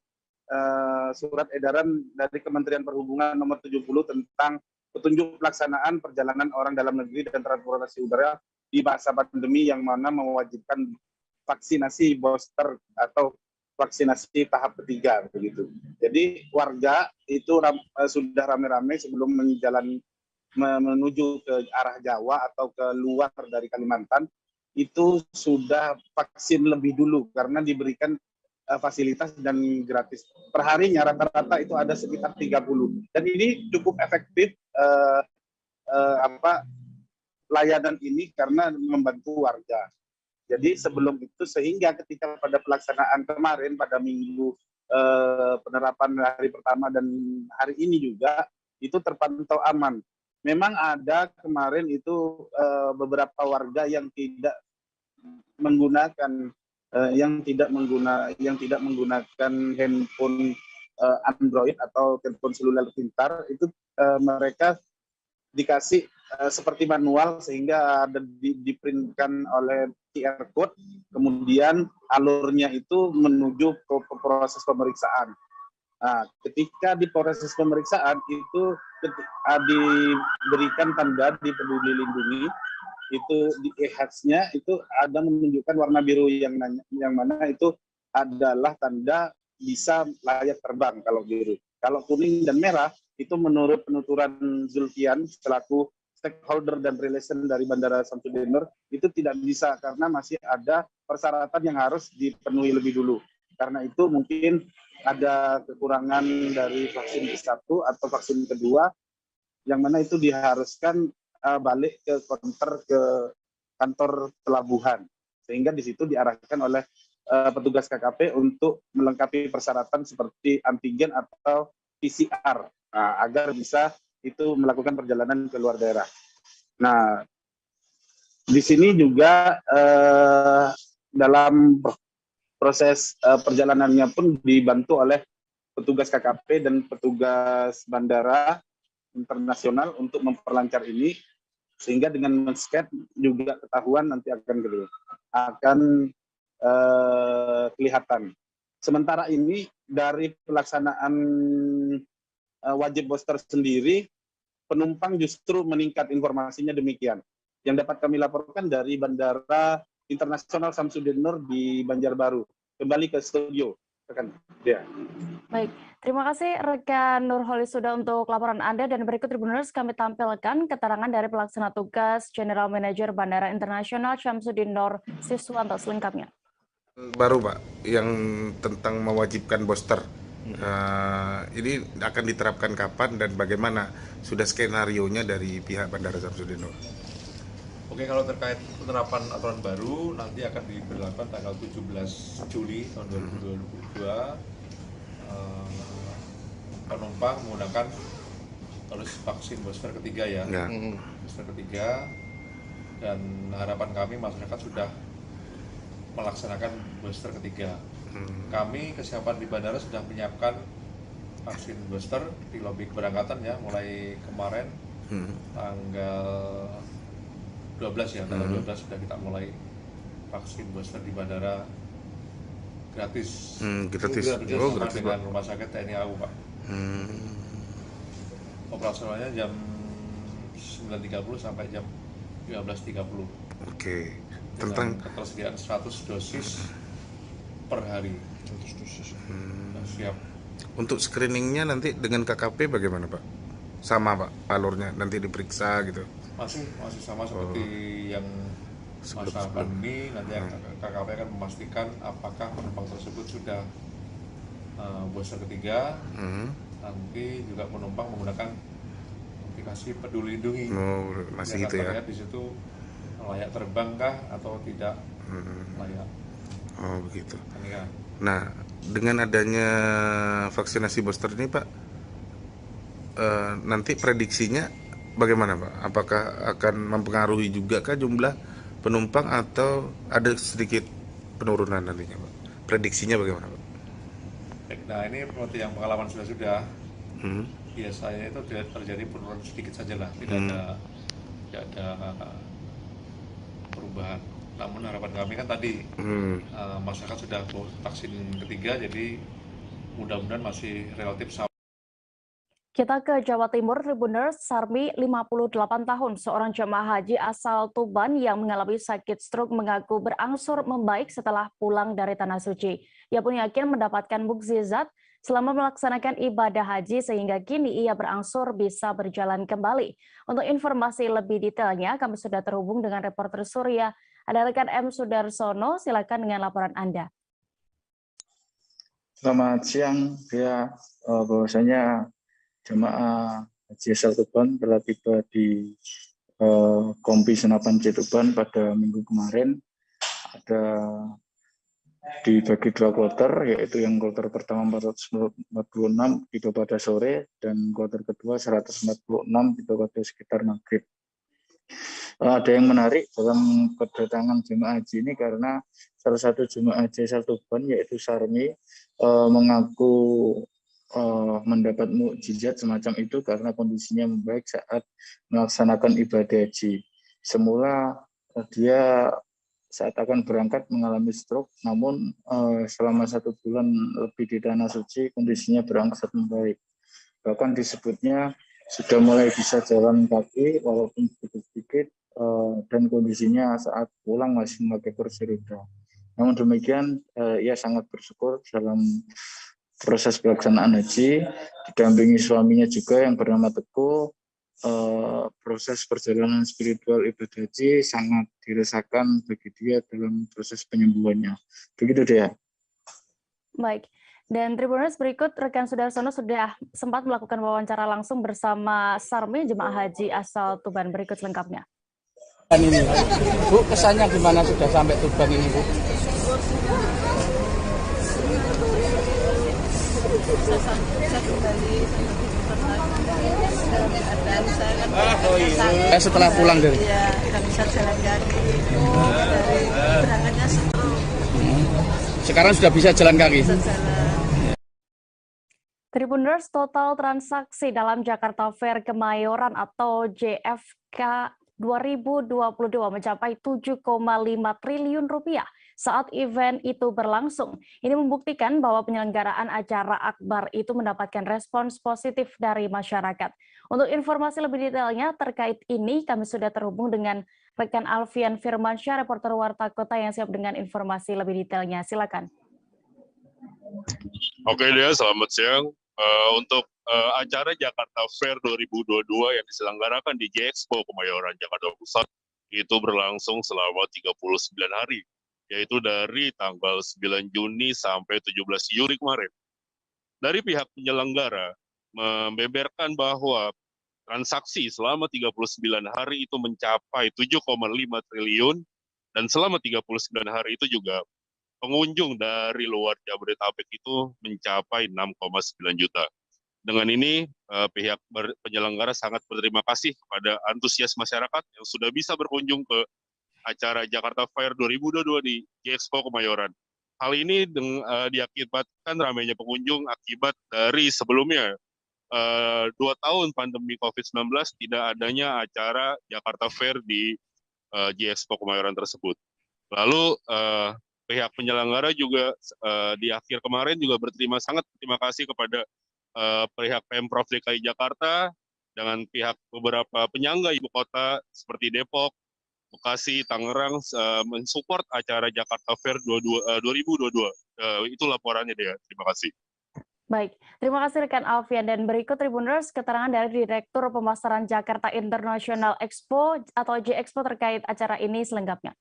surat edaran dari Kementerian Perhubungan nomor 70 tentang petunjuk pelaksanaan perjalanan orang dalam negeri dan transportasi udara di masa pandemi, yang mana mewajibkan vaksinasi booster atau vaksinasi tahap ketiga begitu. Jadi warga itu sudah rame-rame sebelum menuju ke arah Jawa atau ke luar dari Kalimantan, itu sudah vaksin lebih dulu karena diberikan fasilitas dan gratis. Perharinya rata-rata itu ada sekitar 30. Dan ini cukup efektif layanan ini karena membantu warga. Jadi sebelum itu, sehingga ketika pada pelaksanaan kemarin pada minggu penerapan hari pertama dan hari ini juga itu terpantau aman. Memang ada kemarin itu beberapa warga yang tidak menggunakan handphone Android atau telepon seluler pintar, itu mereka dikasih seperti manual sehingga ada diprintkan oleh QR code, kemudian alurnya itu menuju ke proses pemeriksaan. Nah, ketika di proses pemeriksaan itu diberikan tanda di Peduli Lindungi, itu di e-heads-nya itu ada menunjukkan warna biru yang mana itu adalah tanda bisa layak terbang kalau biru. Kalau kuning dan merah itu menurut penuturan Zulfian selaku stakeholder dan relation dari Bandara Syamsuddin Nur itu tidak bisa karena masih ada persyaratan yang harus dipenuhi lebih dulu. Karena itu mungkin ada kekurangan dari vaksin satu atau vaksin kedua, yang mana itu diharuskan balik ke kantor pelabuhan, sehingga di situ diarahkan oleh petugas KKP untuk melengkapi persyaratan seperti antigen atau PCR agar bisa itu melakukan perjalanan ke luar daerah. Nah, di sini juga dalam proses perjalanannya pun dibantu oleh petugas KKP dan petugas bandara internasional untuk memperlancar ini, sehingga dengan men-scan juga ketahuan nanti akan kelihatan. Sementara ini dari pelaksanaan wajib booster sendiri, penumpang justru meningkat, informasinya demikian. Yang dapat kami laporkan dari Bandara Internasional Samsudin Nur di Banjarbaru. Kembali ke studio. Ya. Baik, terima kasih rekan Nurholis sudah untuk laporan Anda, dan berikut Tribuners kami tampilkan keterangan dari pelaksana tugas General Manager Bandara Internasional Syamsuddin Nur Siswanto selengkapnya. Baru Pak, yang tentang mewajibkan booster. Ini akan diterapkan kapan dan bagaimana? Sudah skenario-nya dari pihak Bandara Syamsuddin Nur. Oke, kalau terkait penerapan aturan baru nanti akan diberlakukan tanggal 17 Juli tahun 2022. Penumpang menggunakan harus vaksin booster ketiga ya. Booster ketiga, dan harapan kami masyarakat sudah melaksanakan booster ketiga. Kami kesiapan di bandara sudah menyiapkan vaksin booster di lobi keberangkatan ya, mulai kemarin tanggal 12 ya, tanggal 12 sudah kita mulai vaksin booster di bandara gratis. Gratis. Oh, gratis dengan Pak. Rumah Sakit TNI AU Pak. Operasionalnya jam 9.30 sampai jam 15.30. Oke. Tentang ketersediaan 100 dosis per hari. 100 dosis. Siap. Untuk screeningnya nanti dengan KKP bagaimana Pak? Sama Pak alurnya, nanti diperiksa gitu? Masih sama seperti yang masa pandemi. Nanti KKP akan memastikan apakah penumpang tersebut sudah booster ketiga. Nanti juga penumpang menggunakan aplikasi Peduli Lindungi. Masih gitu ya? Di situ layak terbang kah atau tidak layak. Oh begitu. Ya. Nah, dengan adanya vaksinasi booster ini Pak, nanti prediksinya bagaimana Pak? Apakah akan mempengaruhi juga kah jumlah penumpang atau ada sedikit penurunan nantinya Pak? Prediksinya bagaimana Pak? Nah ini seperti yang pengalaman sudah biasanya itu terjadi penurunan sedikit saja lah, tidak ada perubahan. Namun harapan kami kan tadi masyarakat sudah vaksin ketiga, jadi mudah-mudahan masih relatif sama. Kita ke Jawa Timur, Tribuners. Sarmi, 58 tahun, seorang jemaah haji asal Tuban yang mengalami sakit stroke mengaku berangsur membaik setelah pulang dari Tanah Suci. Ia pun yakin mendapatkan mukjizat selama melaksanakan ibadah haji sehingga kini ia berangsur bisa berjalan kembali. Untuk informasi lebih detailnya, kami sudah terhubung dengan reporter Surya. Ada rekan M. Sudarsono, silakan dengan laporan Anda. Selamat siang, ya bahwasanya jemaah haji asal Tuban telah tiba di Kompi Senapan C Tuban pada minggu kemarin. Ada dibagi dua kloter, yaitu yang kloter pertama 446 tiba pada sore dan kloter kedua 146 tiba pada sekitar maghrib. Ada yang menarik dalam kedatangan jemaah haji ini karena salah satu jemaah haji asal Tuban yaitu Sarmi mengaku mendapat mukjizat semacam itu karena kondisinya membaik saat melaksanakan ibadah haji. Semula dia saat akan berangkat mengalami stroke, namun selama 1 bulan lebih di Tanah Suci kondisinya berangsur membaik. Bahkan disebutnya sudah mulai bisa jalan kaki walaupun sedikit-sedikit, dan kondisinya saat pulang masih memakai kursi roda. Namun demikian ia sangat bersyukur dalam proses pelaksanaan haji, didampingi suaminya juga yang bernama Teguh. Proses perjalanan spiritual ibadah haji sangat dirasakan bagi dia dalam proses penyembuhannya. Begitu dia. Baik. Dan Tribuners, berikut rekan Sudarsono sudah sempat melakukan wawancara langsung bersama Sarmi, jemaah haji asal Tuban. Berikut lengkapnya. Dan ini, Bu, kesannya gimana sudah sampai Tuban ini, Bu? bisa kembali dalam keadaan saya kan Setelah pulang dari ya nggak bisa jalan kaki dari berangkatnya stroke. sekarang sudah bisa jalan kaki. Tribuners, total transaksi dalam Jakarta Fair Kemayoran atau JFK 2022 mencapai 7,5 triliun rupiah saat event itu berlangsung. Ini membuktikan bahwa penyelenggaraan acara akbar itu mendapatkan respons positif dari masyarakat. Untuk informasi lebih detailnya terkait ini, kami sudah terhubung dengan rekan Alfian Firmansyah, reporter Warta Kota yang siap dengan informasi lebih detailnya. Silakan. Oke Dea, selamat siang. Untuk acara Jakarta Fair 2022 yang diselenggarakan di J-Expo Kemayoran Jakarta Pusat itu berlangsung selama 39 hari, yaitu dari tanggal 9 Juni sampai 17 Juli kemarin. Dari pihak penyelenggara membeberkan bahwa transaksi selama 39 hari itu mencapai 7,5 triliun, dan selama 39 hari itu juga pengunjung dari luar Jabodetabek itu mencapai 6,9 juta. Dengan ini, pihak penyelenggara sangat berterima kasih kepada antusias masyarakat yang sudah bisa berkunjung ke acara Jakarta Fair 2022 di J-Expo Kemayoran. Hal ini diakibatkan ramainya pengunjung akibat dari sebelumnya 2 tahun pandemi COVID-19 tidak adanya acara Jakarta Fair di J-Expo Kemayoran tersebut. Lalu pihak penyelenggara juga di akhir kemarin juga sangat berterima kasih kepada pihak Pemprov DKI Jakarta dengan pihak beberapa penyangga ibu kota seperti Depok, Bekasi, Tangerang mensupport acara Jakarta Fair 2022. Itu laporannya Dea. Terima kasih. Baik, terima kasih rekan Alfian, dan berikut Tribuners keterangan dari Direktur Pemasaran Jakarta International Expo atau J-Expo terkait acara ini selengkapnya.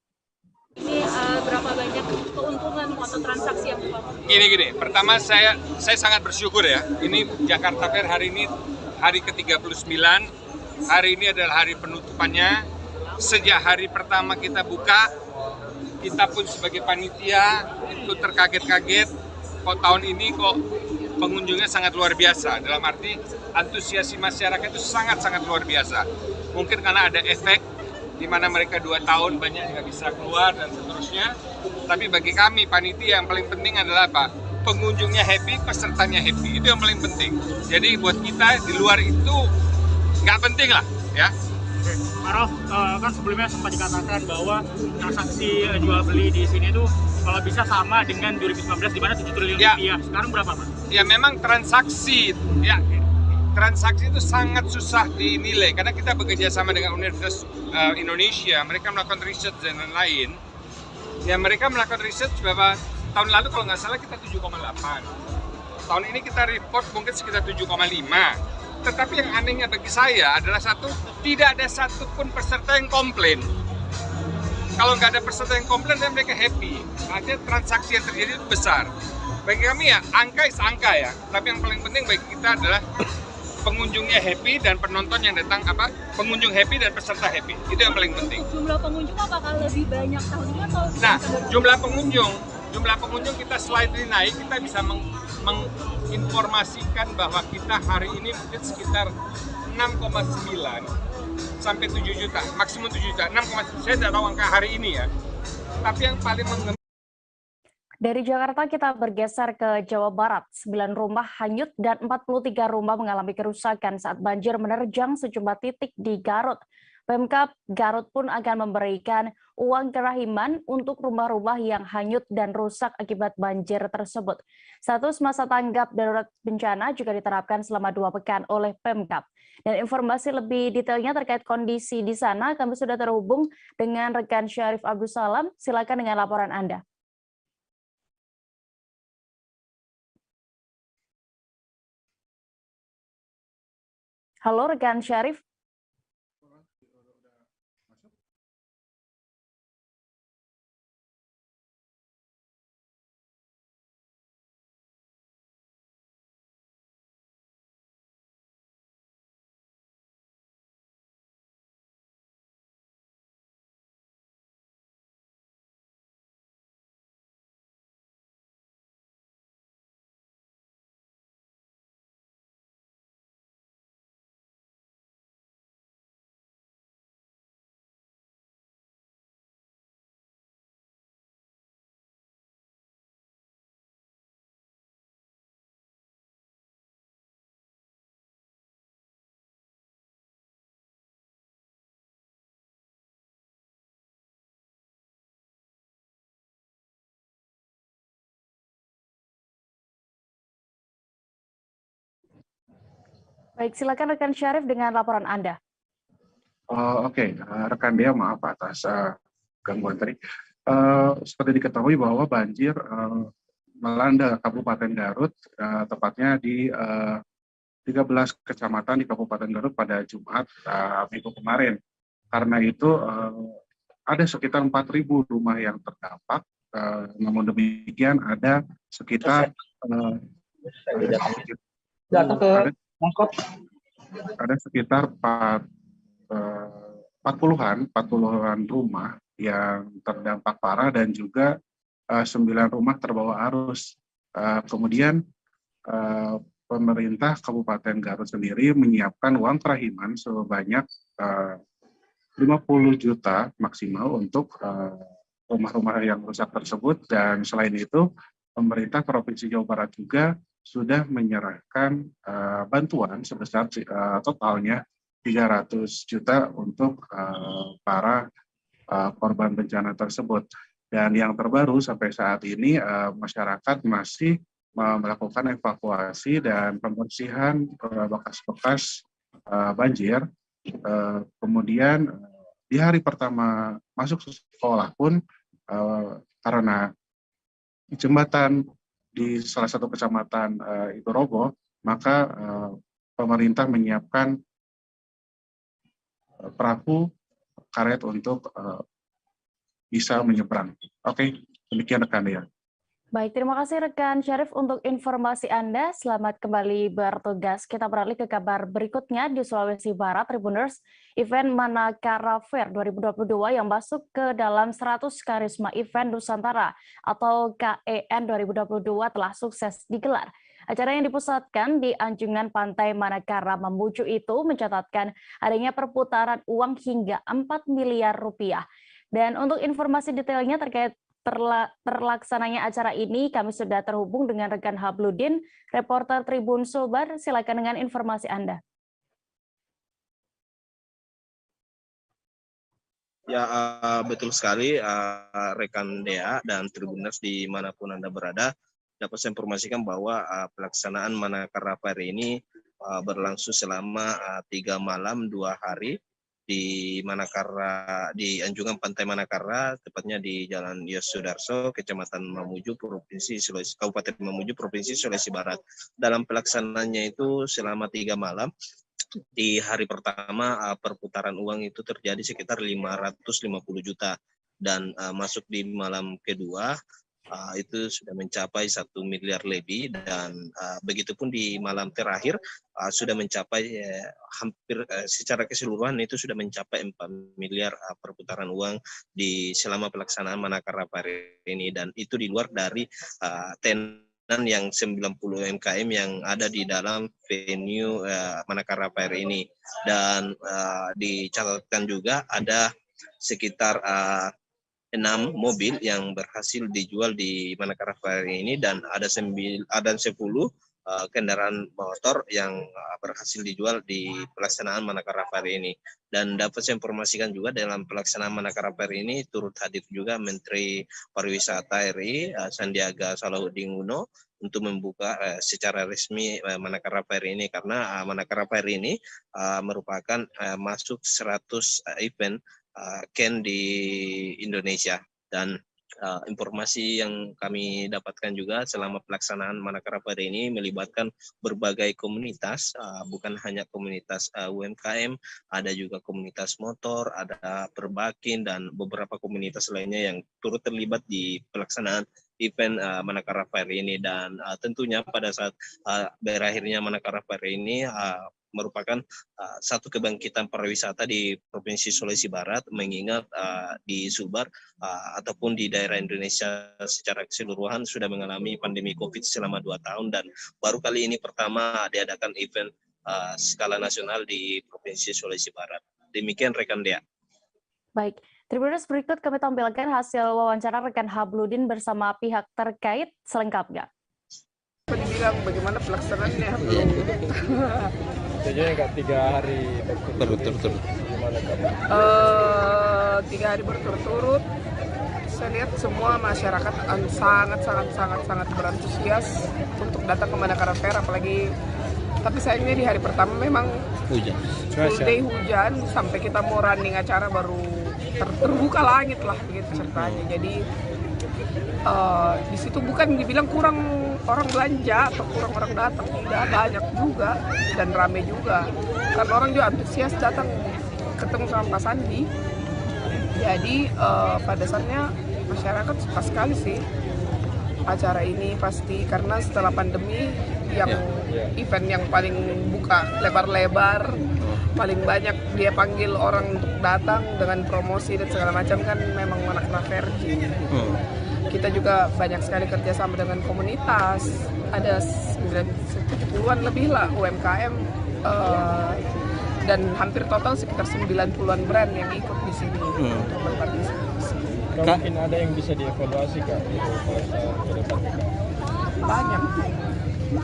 Ini berapa banyak keuntungan atau transaksi yang Bapak? Gini, pertama saya sangat bersyukur ya. Ini Jakarta Fair hari ini hari ke-39. Hari ini adalah hari penutupannya. Sejak hari pertama kita buka, kita pun sebagai panitia itu terkaget-kaget. Kok tahun ini kok pengunjungnya sangat luar biasa. Dalam arti antusiasi masyarakat itu sangat-sangat luar biasa. Mungkin karena ada efek di mana mereka 2 tahun banyak nggak bisa keluar dan seterusnya. Tapi bagi kami panitia yang paling penting adalah apa? Pengunjungnya happy, pesertanya happy. Itu yang paling penting. Jadi buat kita di luar itu nggak penting lah, ya. Oke, Pak Rof, kan sebelumnya sempat dikatakan bahwa transaksi jual beli di sini itu kalau bisa sama dengan 2019 di mana 7 triliun rupiah. Sekarang berapa, Pak? Ya memang transaksi itu sangat susah dinilai karena kita bekerja sama dengan Universitas Indonesia, mereka melakukan riset dan lain-lain. Ya mereka melakukan riset bahwa tahun lalu kalau nggak salah kita 7,8. Tahun ini kita report mungkin sekitar 7,5. Tetapi yang anehnya bagi saya adalah tidak ada satupun peserta yang komplain. Kalau nggak ada peserta yang komplain, dan mereka happy. Artinya transaksi yang terjadi itu besar. Bagi kami ya, angka is angka ya. Tapi yang paling penting bagi kita adalah pengunjungnya happy dan penonton yang datang pengunjung happy dan peserta happy. Itu yang paling penting. Jumlah pengunjung apakah lebih banyak tahun ini atau? Nah, jumlah pengunjung kita slightly naik, kita bisa menginformasikan bahwa kita hari ini mungkin sekitar 6,9 sampai 7 juta, maksimum 7 juta. 6,9, saya tidak tahu angka hari ini ya. Tapi yang paling Dari Jakarta kita bergeser ke Jawa Barat. 9 rumah hanyut dan 43 rumah mengalami kerusakan saat banjir menerjang sejumlah titik di Garut. Pemkab Garut pun akan memberikan uang kerahiman untuk rumah-rumah yang hanyut dan rusak akibat banjir tersebut. Status masa tanggap darurat bencana juga diterapkan selama 2 pekan oleh Pemkab. Dan informasi lebih detailnya terkait kondisi di sana, kami sudah terhubung dengan rekan Syarif Abdul Salam. Silakan dengan laporan Anda. Halo rekan Syarif. Baik, silakan rekan Syarif dengan laporan Anda. Oke, rekan Dea, maaf atas gangguan tadi. Seperti diketahui bahwa banjir melanda Kabupaten Garut, tepatnya di 13 kecamatan di Kabupaten Garut pada Jumat minggu kemarin. Karena itu ada sekitar 4.000 rumah yang terdampak. Namun demikian ada sekitar ada sekitar 40-an rumah yang terdampak parah dan juga 9 rumah terbawa arus. Kemudian pemerintah Kabupaten Garut sendiri menyiapkan uang kerahiman sebanyak 50 juta maksimal untuk rumah-rumah yang rusak tersebut, dan selain itu pemerintah Provinsi Jawa Barat juga sudah menyerahkan bantuan sebesar totalnya 300 juta untuk para korban bencana tersebut. Dan yang terbaru sampai saat ini masyarakat masih melakukan evakuasi dan pembersihan bekas-bekas banjir. Kemudian di hari pertama masuk sekolah pun karena jembatan di salah satu kecamatan itu roboh, maka pemerintah menyiapkan perahu karet untuk bisa menyeberang. Oke, demikian rekan ya. Baik, terima kasih rekan Syarif untuk informasi Anda. Selamat kembali bertugas. Kita beralih ke kabar berikutnya di Sulawesi Barat, Tribuners. Event Manakara Fair 2022 yang masuk ke dalam 100 Karisma Event Nusantara atau KEN 2022 telah sukses digelar. Acara yang dipusatkan di Anjungan Pantai Manakara Mamuju itu mencatatkan adanya perputaran uang hingga 4 miliar rupiah. Dan untuk informasi detailnya terkait terlaksananya acara ini, kami sudah terhubung dengan rekan Habludin, reporter Tribun Sulbar. Silakan dengan informasi Anda. Ya, betul sekali rekan Dea dan Tribuners dimanapun Anda berada. Dapat saya informasikan bahwa pelaksanaan Manakara Fair ini berlangsung selama 3 malam 2 hari di Manakara, di Anjungan Pantai Manakara, tepatnya di Jalan Yosudarso, Kecamatan Mamuju, Kabupaten Mamuju, Provinsi Sulawesi Barat. Dalam pelaksanaannya itu selama 3 malam, di hari pertama perputaran uang itu terjadi sekitar 550 juta dan masuk di malam kedua itu sudah mencapai 1 miliar lebih, dan begitupun di malam terakhir sudah mencapai hampir secara keseluruhan itu sudah mencapai 4 miliar perputaran uang di selama pelaksanaan Manakara Fair ini, dan itu di luar dari tenan yang 90 UMKM yang ada di dalam venue Manakara Fair ini. Dan dicatatkan juga ada sekitar 6 mobil yang berhasil dijual di Manakara Fair ini, dan ada 10 kendaraan motor yang berhasil dijual di pelaksanaan Manakara Fair ini. Dan dapat saya informasikan juga dalam pelaksanaan Manakara Fair ini turut hadir juga Menteri Pariwisata RI Sandiaga Salahuddin Uno untuk membuka secara resmi Manakara Fair ini, karena Manakara Fair ini merupakan masuk 100 event KEN di Indonesia. Dan informasi yang kami dapatkan juga selama pelaksanaan Manakara Fair ini melibatkan berbagai komunitas, bukan hanya komunitas UMKM, ada juga komunitas motor, ada perbakin, dan beberapa komunitas lainnya yang turut terlibat di pelaksanaan event Manakara Fair ini. Dan tentunya pada saat berakhirnya Manakara Fair ini merupakan satu kebangkitan pariwisata di Provinsi Sulawesi Barat, mengingat di Sulbar ataupun di daerah Indonesia secara keseluruhan sudah mengalami pandemi COVID selama 2 tahun, dan baru kali ini pertama diadakan event skala nasional di Provinsi Sulawesi Barat. Demikian rekan Dea. Baik, Tribuners, berikut kami tampilkan hasil wawancara rekan Habludin bersama pihak terkait selengkapnya. Dibilang bagaimana pelaksanaannya? Tujuannya nggak 3 hari berturut-turut. 3 hari berturut-turut. Saya lihat semua masyarakat sangat berantusias untuk datang ke Manakara Fair, apalagi Tapi sayangnya di hari pertama memang Hujan. full day hujan sampai kita mau running acara baru terbuka langit lah begitu ceritanya. Jadi di situ bukan dibilang kurang orang belanja atau kurang orang datang, tidak, banyak juga dan rame juga. Karena orang juga antusias datang ketemu sama Pak Sandi. Jadi pada dasarnya masyarakat suka sekali sih acara ini pasti, karena setelah pandemi yang event yang paling buka lebar-lebar, paling banyak dia panggil orang untuk datang dengan promosi dan segala macam kan memang anak-anak Vergi. Kita juga banyak sekali kerjasama dengan komunitas, ada 70-an lebih lah UMKM dan hampir total sekitar 90-an brand yang ikut di sini untuk berpartisipasi. Mungkin ada yang bisa dievaluasi Kak ke depan? Banyak.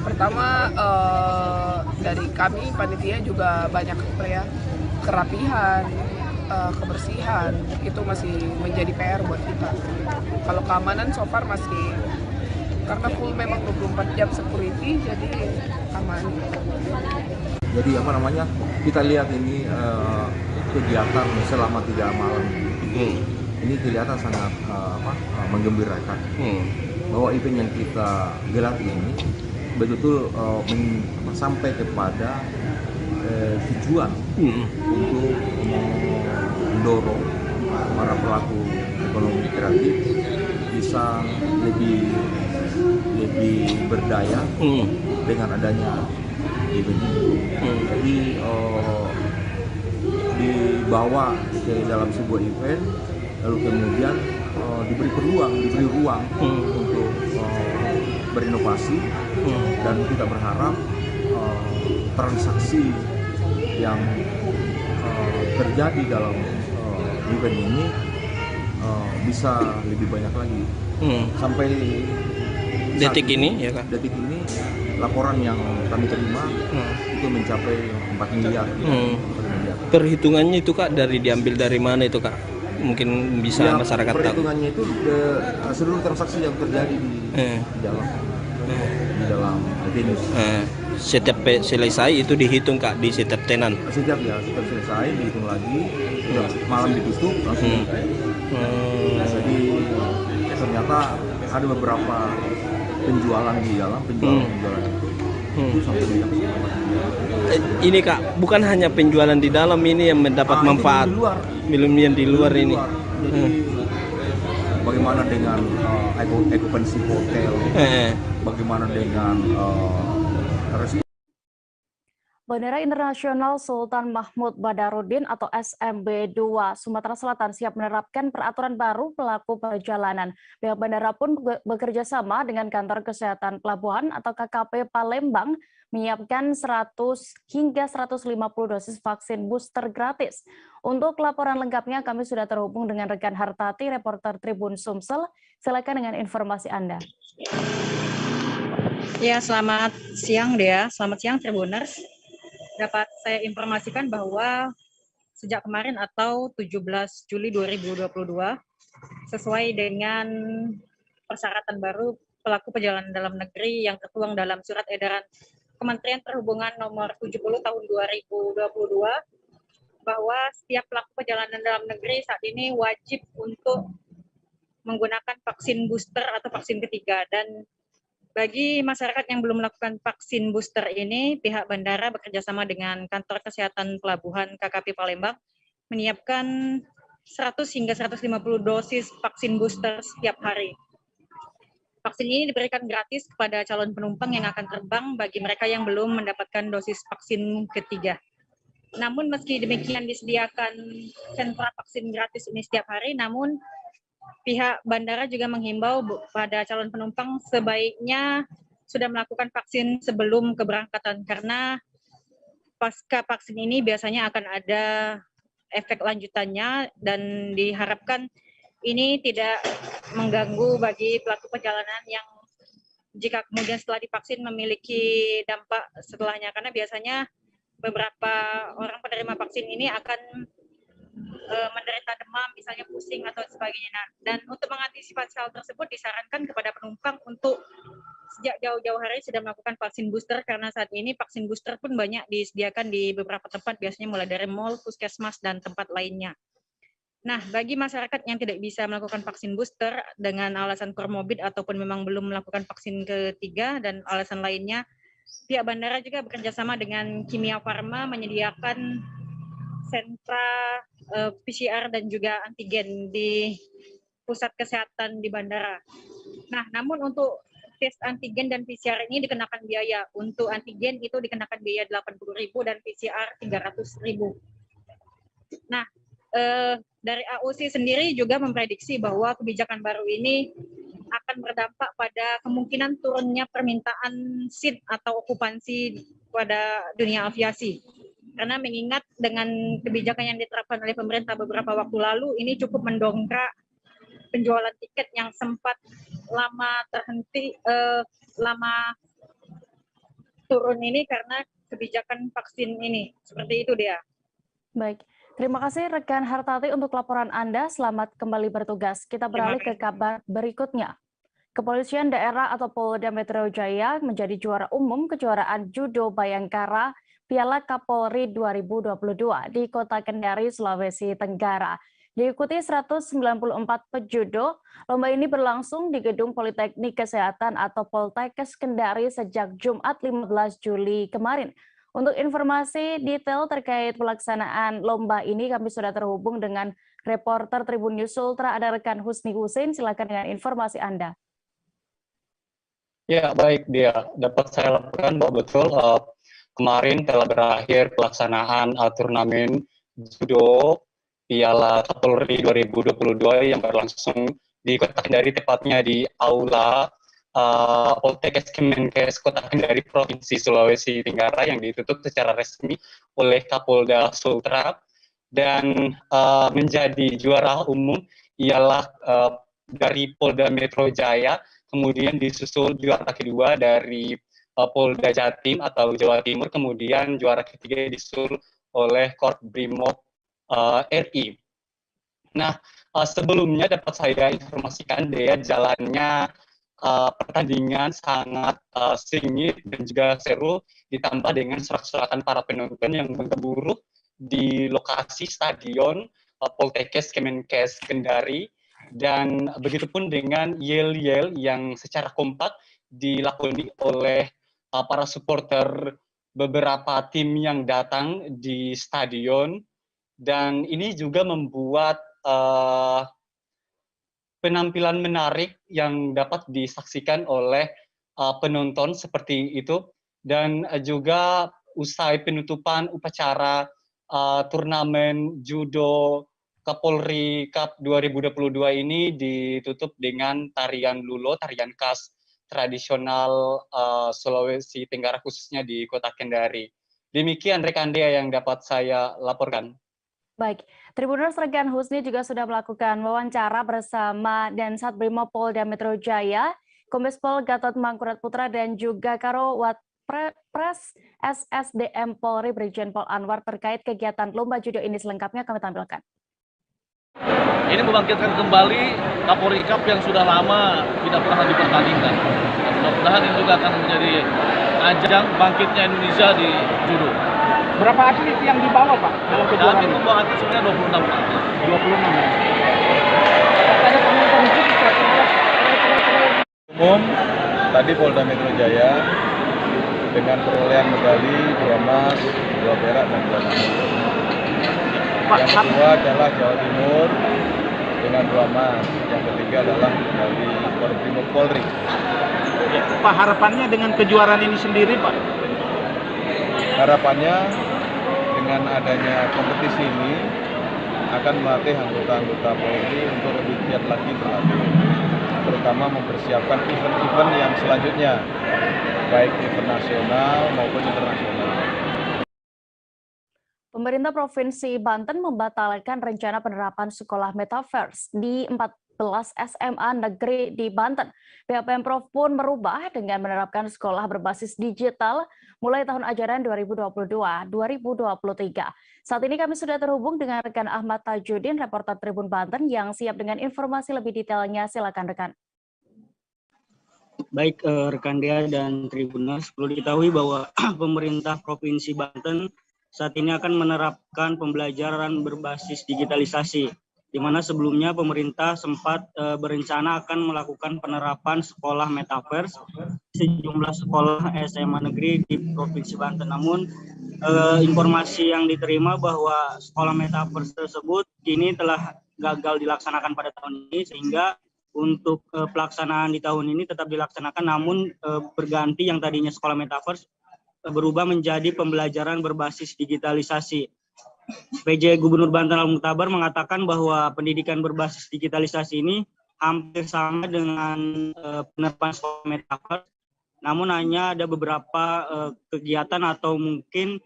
Pertama dari kami panitia juga banyak kerapihan, kebersihan itu masih menjadi PR buat kita. Kalau keamanan so far masih, karena full memang 24 jam security, jadi aman. Jadi kita lihat ini kegiatan selama 3 malam ini kelihatan sangat menggembirakan. Bahwa event yang kita gelar ini betul-betul sampai kepada tujuan untuk mendorong para pelaku ekonomi kreatif bisa lebih berdaya dengan adanya event ini. Jadi dibawa ke dalam sebuah event, lalu kemudian diberi ruang untuk berinovasi, dan kita berharap transaksi yang terjadi dalam event ini bisa lebih banyak lagi. Sampai detik ini ya Kak? Detik ini laporan yang kami terima itu mencapai 4 miliar. 4 miliar. Perhitungannya itu Kak diambil dari mana itu Kak? Mungkin bisa masyarakat tahu. Perhitungannya itu seluruh transaksi yang terjadi di dalam venue. Setiap selesai itu dihitung Kak di setiap tenan. Setiap selesai dihitung lagi, malam ditutup langsung. Jadi ternyata ada beberapa penjualan di dalam penjualan itu sampai ini Kak, bukan hanya penjualan di dalam ini yang mendapat manfaat, belum yang di luar ini. Jadi bagaimana dengan occupancy hotel, bagaimana dengan Bandara Internasional Sultan Mahmud Badarudin atau SMB2 Sumatera Selatan siap menerapkan peraturan baru pelaku perjalanan. Pihak bandara pun bekerja sama dengan Kantor Kesehatan Pelabuhan atau KKP Palembang menyiapkan 100 hingga 150 dosis vaksin booster gratis. Untuk laporan lengkapnya kami sudah terhubung dengan rekan Hartati, reporter Tribun Sumsel. Silakan dengan informasi Anda. Ya, selamat siang Dea. Selamat siang Tribuners. Dapat saya informasikan bahwa sejak kemarin atau 17 Juli 2022, sesuai dengan persyaratan baru pelaku perjalanan dalam negeri yang tertuang dalam Surat Edaran Kementerian Perhubungan Nomor 70 Tahun 2022, bahwa setiap pelaku perjalanan dalam negeri saat ini wajib untuk menggunakan vaksin booster atau vaksin ketiga. Dan bagi masyarakat yang belum melakukan vaksin booster ini, pihak bandara bekerjasama dengan Kantor Kesehatan Pelabuhan KKP Palembang menyiapkan 100 hingga 150 dosis vaksin booster setiap hari. Vaksin ini diberikan gratis kepada calon penumpang yang akan terbang bagi mereka yang belum mendapatkan dosis vaksin ketiga. Namun meski demikian disediakan sentra vaksin gratis ini setiap hari, namun pihak bandara juga menghimbau pada calon penumpang sebaiknya sudah melakukan vaksin sebelum keberangkatan, karena pasca vaksin ini biasanya akan ada efek lanjutannya dan diharapkan ini tidak mengganggu bagi pelaku perjalanan yang jika kemudian setelah divaksin memiliki dampak setelahnya, karena biasanya beberapa orang penerima vaksin ini akan menderita demam, misalnya pusing atau sebagainya. Dan untuk mengantisipasi hal tersebut disarankan kepada penumpang untuk sejak jauh-jauh hari sudah melakukan vaksin booster karena saat ini vaksin booster pun banyak disediakan di beberapa tempat, biasanya mulai dari mall, puskesmas, dan tempat lainnya. Nah, bagi masyarakat yang tidak bisa melakukan vaksin booster dengan alasan komorbid ataupun memang belum melakukan vaksin ketiga dan alasan lainnya, pihak bandara juga bekerjasama dengan Kimia Farma menyediakan sentra PCR dan juga antigen di pusat kesehatan di bandara. Nah, namun untuk tes antigen dan PCR ini dikenakan biaya. Untuk antigen itu dikenakan biaya 80.000 dan PCR 300.000. Nah, dari AOC sendiri juga memprediksi bahwa kebijakan baru ini akan berdampak pada kemungkinan turunnya permintaan seat atau okupansi pada dunia aviasi. Karena mengingat dengan kebijakan yang diterapkan oleh pemerintah beberapa waktu lalu, ini cukup mendongkrak penjualan tiket yang sempat lama terhenti, lama turun ini karena kebijakan vaksin ini. Seperti itu dia. Baik. Terima kasih rekan Hartati untuk laporan Anda. Selamat kembali bertugas. Kita beralih ke kabar berikutnya. Kepolisian daerah atau Polda Metro Jaya menjadi juara umum kejuaraan Judo Bayangkara Piala Kapolri 2022 di Kota Kendari, Sulawesi Tenggara. Diikuti 194 pejudo, lomba ini berlangsung di Gedung Politeknik Kesehatan atau Poltekkes Kendari sejak Jumat 15 Juli kemarin. Untuk informasi detail terkait pelaksanaan lomba ini, kami sudah terhubung dengan reporter Tribun News Ultra, ada rekan Husni Husin. Silakan dengan informasi Anda. Ya, baik, dia dapat saya laporkan bahwa betul kemarin telah berakhir pelaksanaan turnamen Judo Piala Kapolri 2022 yang berlangsung di Kota Kendari, tepatnya di Aula Poltekkes Kemenkes Kota Kendari Provinsi Sulawesi Tenggara yang ditutup secara resmi oleh Kapolda Sultra, dan menjadi juara umum ialah dari Polda Metro Jaya, kemudian disusul juara kedua dari Polda Jatim atau Jawa Timur, kemudian juara ketiga disusul oleh Korps Brimob RI. Nah, sebelumnya dapat saya informasikan jalannya pertandingan sangat sengit dan juga seru, ditambah dengan sorak-sorakan para penonton yang bergemuruh di lokasi stadion Poltekkes Kemenkes Kendari, dan begitupun dengan yel-yel yang secara kompak dilakoni oleh para supporter beberapa tim yang datang di stadion, dan ini juga membuat penampilan menarik yang dapat disaksikan oleh penonton seperti itu. Dan juga usai penutupan upacara turnamen Judo Kapolri Cup 2022 ini ditutup dengan tarian lulo, tarian khas tradisional Sulawesi Tenggara khususnya di Kota Kendari. Demikian rekan Dea yang dapat saya laporkan. Baik, Tribuners, rekan Husni juga sudah melakukan wawancara bersama Dansat Brimob Polda Metro Jaya, Kombes Pol Gatot Mangkurat Putra, dan juga Karo Watpres SSDM Polri Brigjen Pol Anwar terkait kegiatan lomba judo ini. Selengkapnya kami tampilkan. Ini membangkitkan kembali Kapolri Cup yang sudah lama tidak pernah dipertandingkan. Dan mudah-mudahan ini juga akan menjadi ajang bangkitnya Indonesia di judo. Berapa atlet yang dibawa, Pak, dalam kejuaraan? Kami membawa atlet sebenarnya 26 orang. 26 ya. Katanya penonton umum tadi Polda Metro Jaya dengan perolehan medali 2 emas, 2 perak dan 2 perunggu. Yang kedua adalah Jawa Timur dengan 2 emas. Yang ketiga adalah dari Korps Brimob Polri. Ya, Pak, harapannya dengan kejuaraan ini sendiri, Pak? Harapannya dengan adanya kompetisi ini akan melatih anggota-anggota Polri untuk lebih giat lagi berlatih, terutama mempersiapkan event-event yang selanjutnya, baik event nasional maupun internasional. Pemerintah Provinsi Banten membatalkan rencana penerapan sekolah metaverse di 14 SMA negeri di Banten. Pihak Pemprov pun merubah dengan menerapkan sekolah berbasis digital mulai tahun ajaran 2022-2023. Saat ini kami sudah terhubung dengan rekan Ahmad Tajudin, reporter Tribun Banten, yang siap dengan informasi lebih detailnya. Silakan rekan. Baik rekan Dea dan Tribuners, perlu diketahui bahwa pemerintah Provinsi Banten saat ini akan menerapkan pembelajaran berbasis digitalisasi, di mana sebelumnya pemerintah sempat berencana akan melakukan penerapan sekolah metaverse sejumlah sekolah SMA negeri di Provinsi Banten. Namun informasi yang diterima bahwa sekolah metaverse tersebut kini telah gagal dilaksanakan pada tahun ini, sehingga untuk pelaksanaan di tahun ini tetap dilaksanakan, namun berganti yang tadinya sekolah metaverse berubah menjadi pembelajaran berbasis digitalisasi. PJ Gubernur Banten Al-Muktabar mengatakan bahwa pendidikan berbasis digitalisasi ini hampir sama dengan penerapan sekolah metaverse, namun hanya ada beberapa kegiatan atau mungkin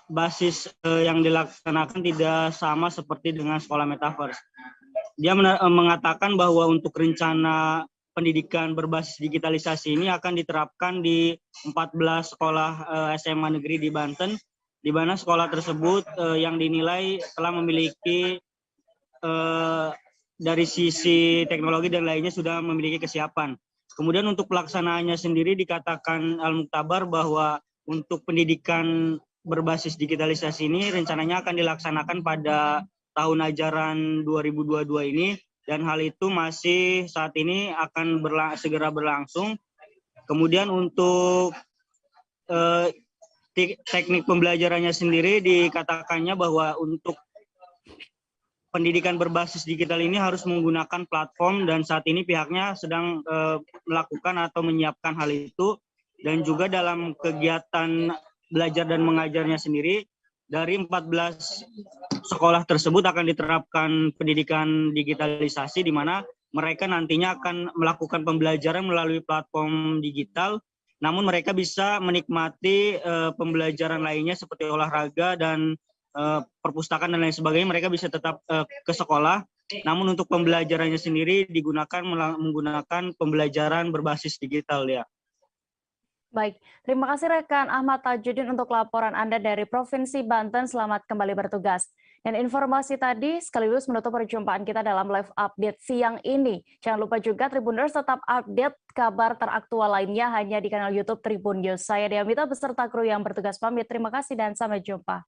basis yang dilaksanakan tidak sama seperti dengan sekolah metaverse. Dia mengatakan bahwa untuk rencana pendidikan berbasis digitalisasi ini akan diterapkan di 14 sekolah SMA negeri di Banten, di mana sekolah tersebut yang dinilai telah memiliki dari sisi teknologi dan lainnya sudah memiliki kesiapan. Kemudian untuk pelaksanaannya sendiri dikatakan Al-Muktabar bahwa untuk pendidikan berbasis digitalisasi ini rencananya akan dilaksanakan pada tahun ajaran 2022 ini, dan hal itu masih saat ini akan segera berlangsung. Kemudian untuk teknik pembelajarannya sendiri dikatakannya bahwa untuk pendidikan berbasis digital ini harus menggunakan platform, dan saat ini pihaknya sedang melakukan atau menyiapkan hal itu. Dan juga dalam kegiatan belajar dan mengajarnya sendiri, dari 14 sekolah tersebut akan diterapkan pendidikan digitalisasi, di mana mereka nantinya akan melakukan pembelajaran melalui platform digital, namun mereka bisa menikmati pembelajaran lainnya seperti olahraga dan perpustakaan dan lain sebagainya. Mereka bisa tetap ke sekolah, namun untuk pembelajarannya sendiri menggunakan pembelajaran berbasis digital ya. Baik, terima kasih rekan Ahmad Tajudin untuk laporan Anda dari Provinsi Banten. Selamat kembali bertugas. Dan informasi tadi sekaligus menutup perjumpaan kita dalam live update siang ini. Jangan lupa juga Tribuners tetap update kabar teraktual lainnya hanya di kanal YouTube Tribun News. Saya Diamita beserta kru yang bertugas pamit. Terima kasih dan sampai jumpa.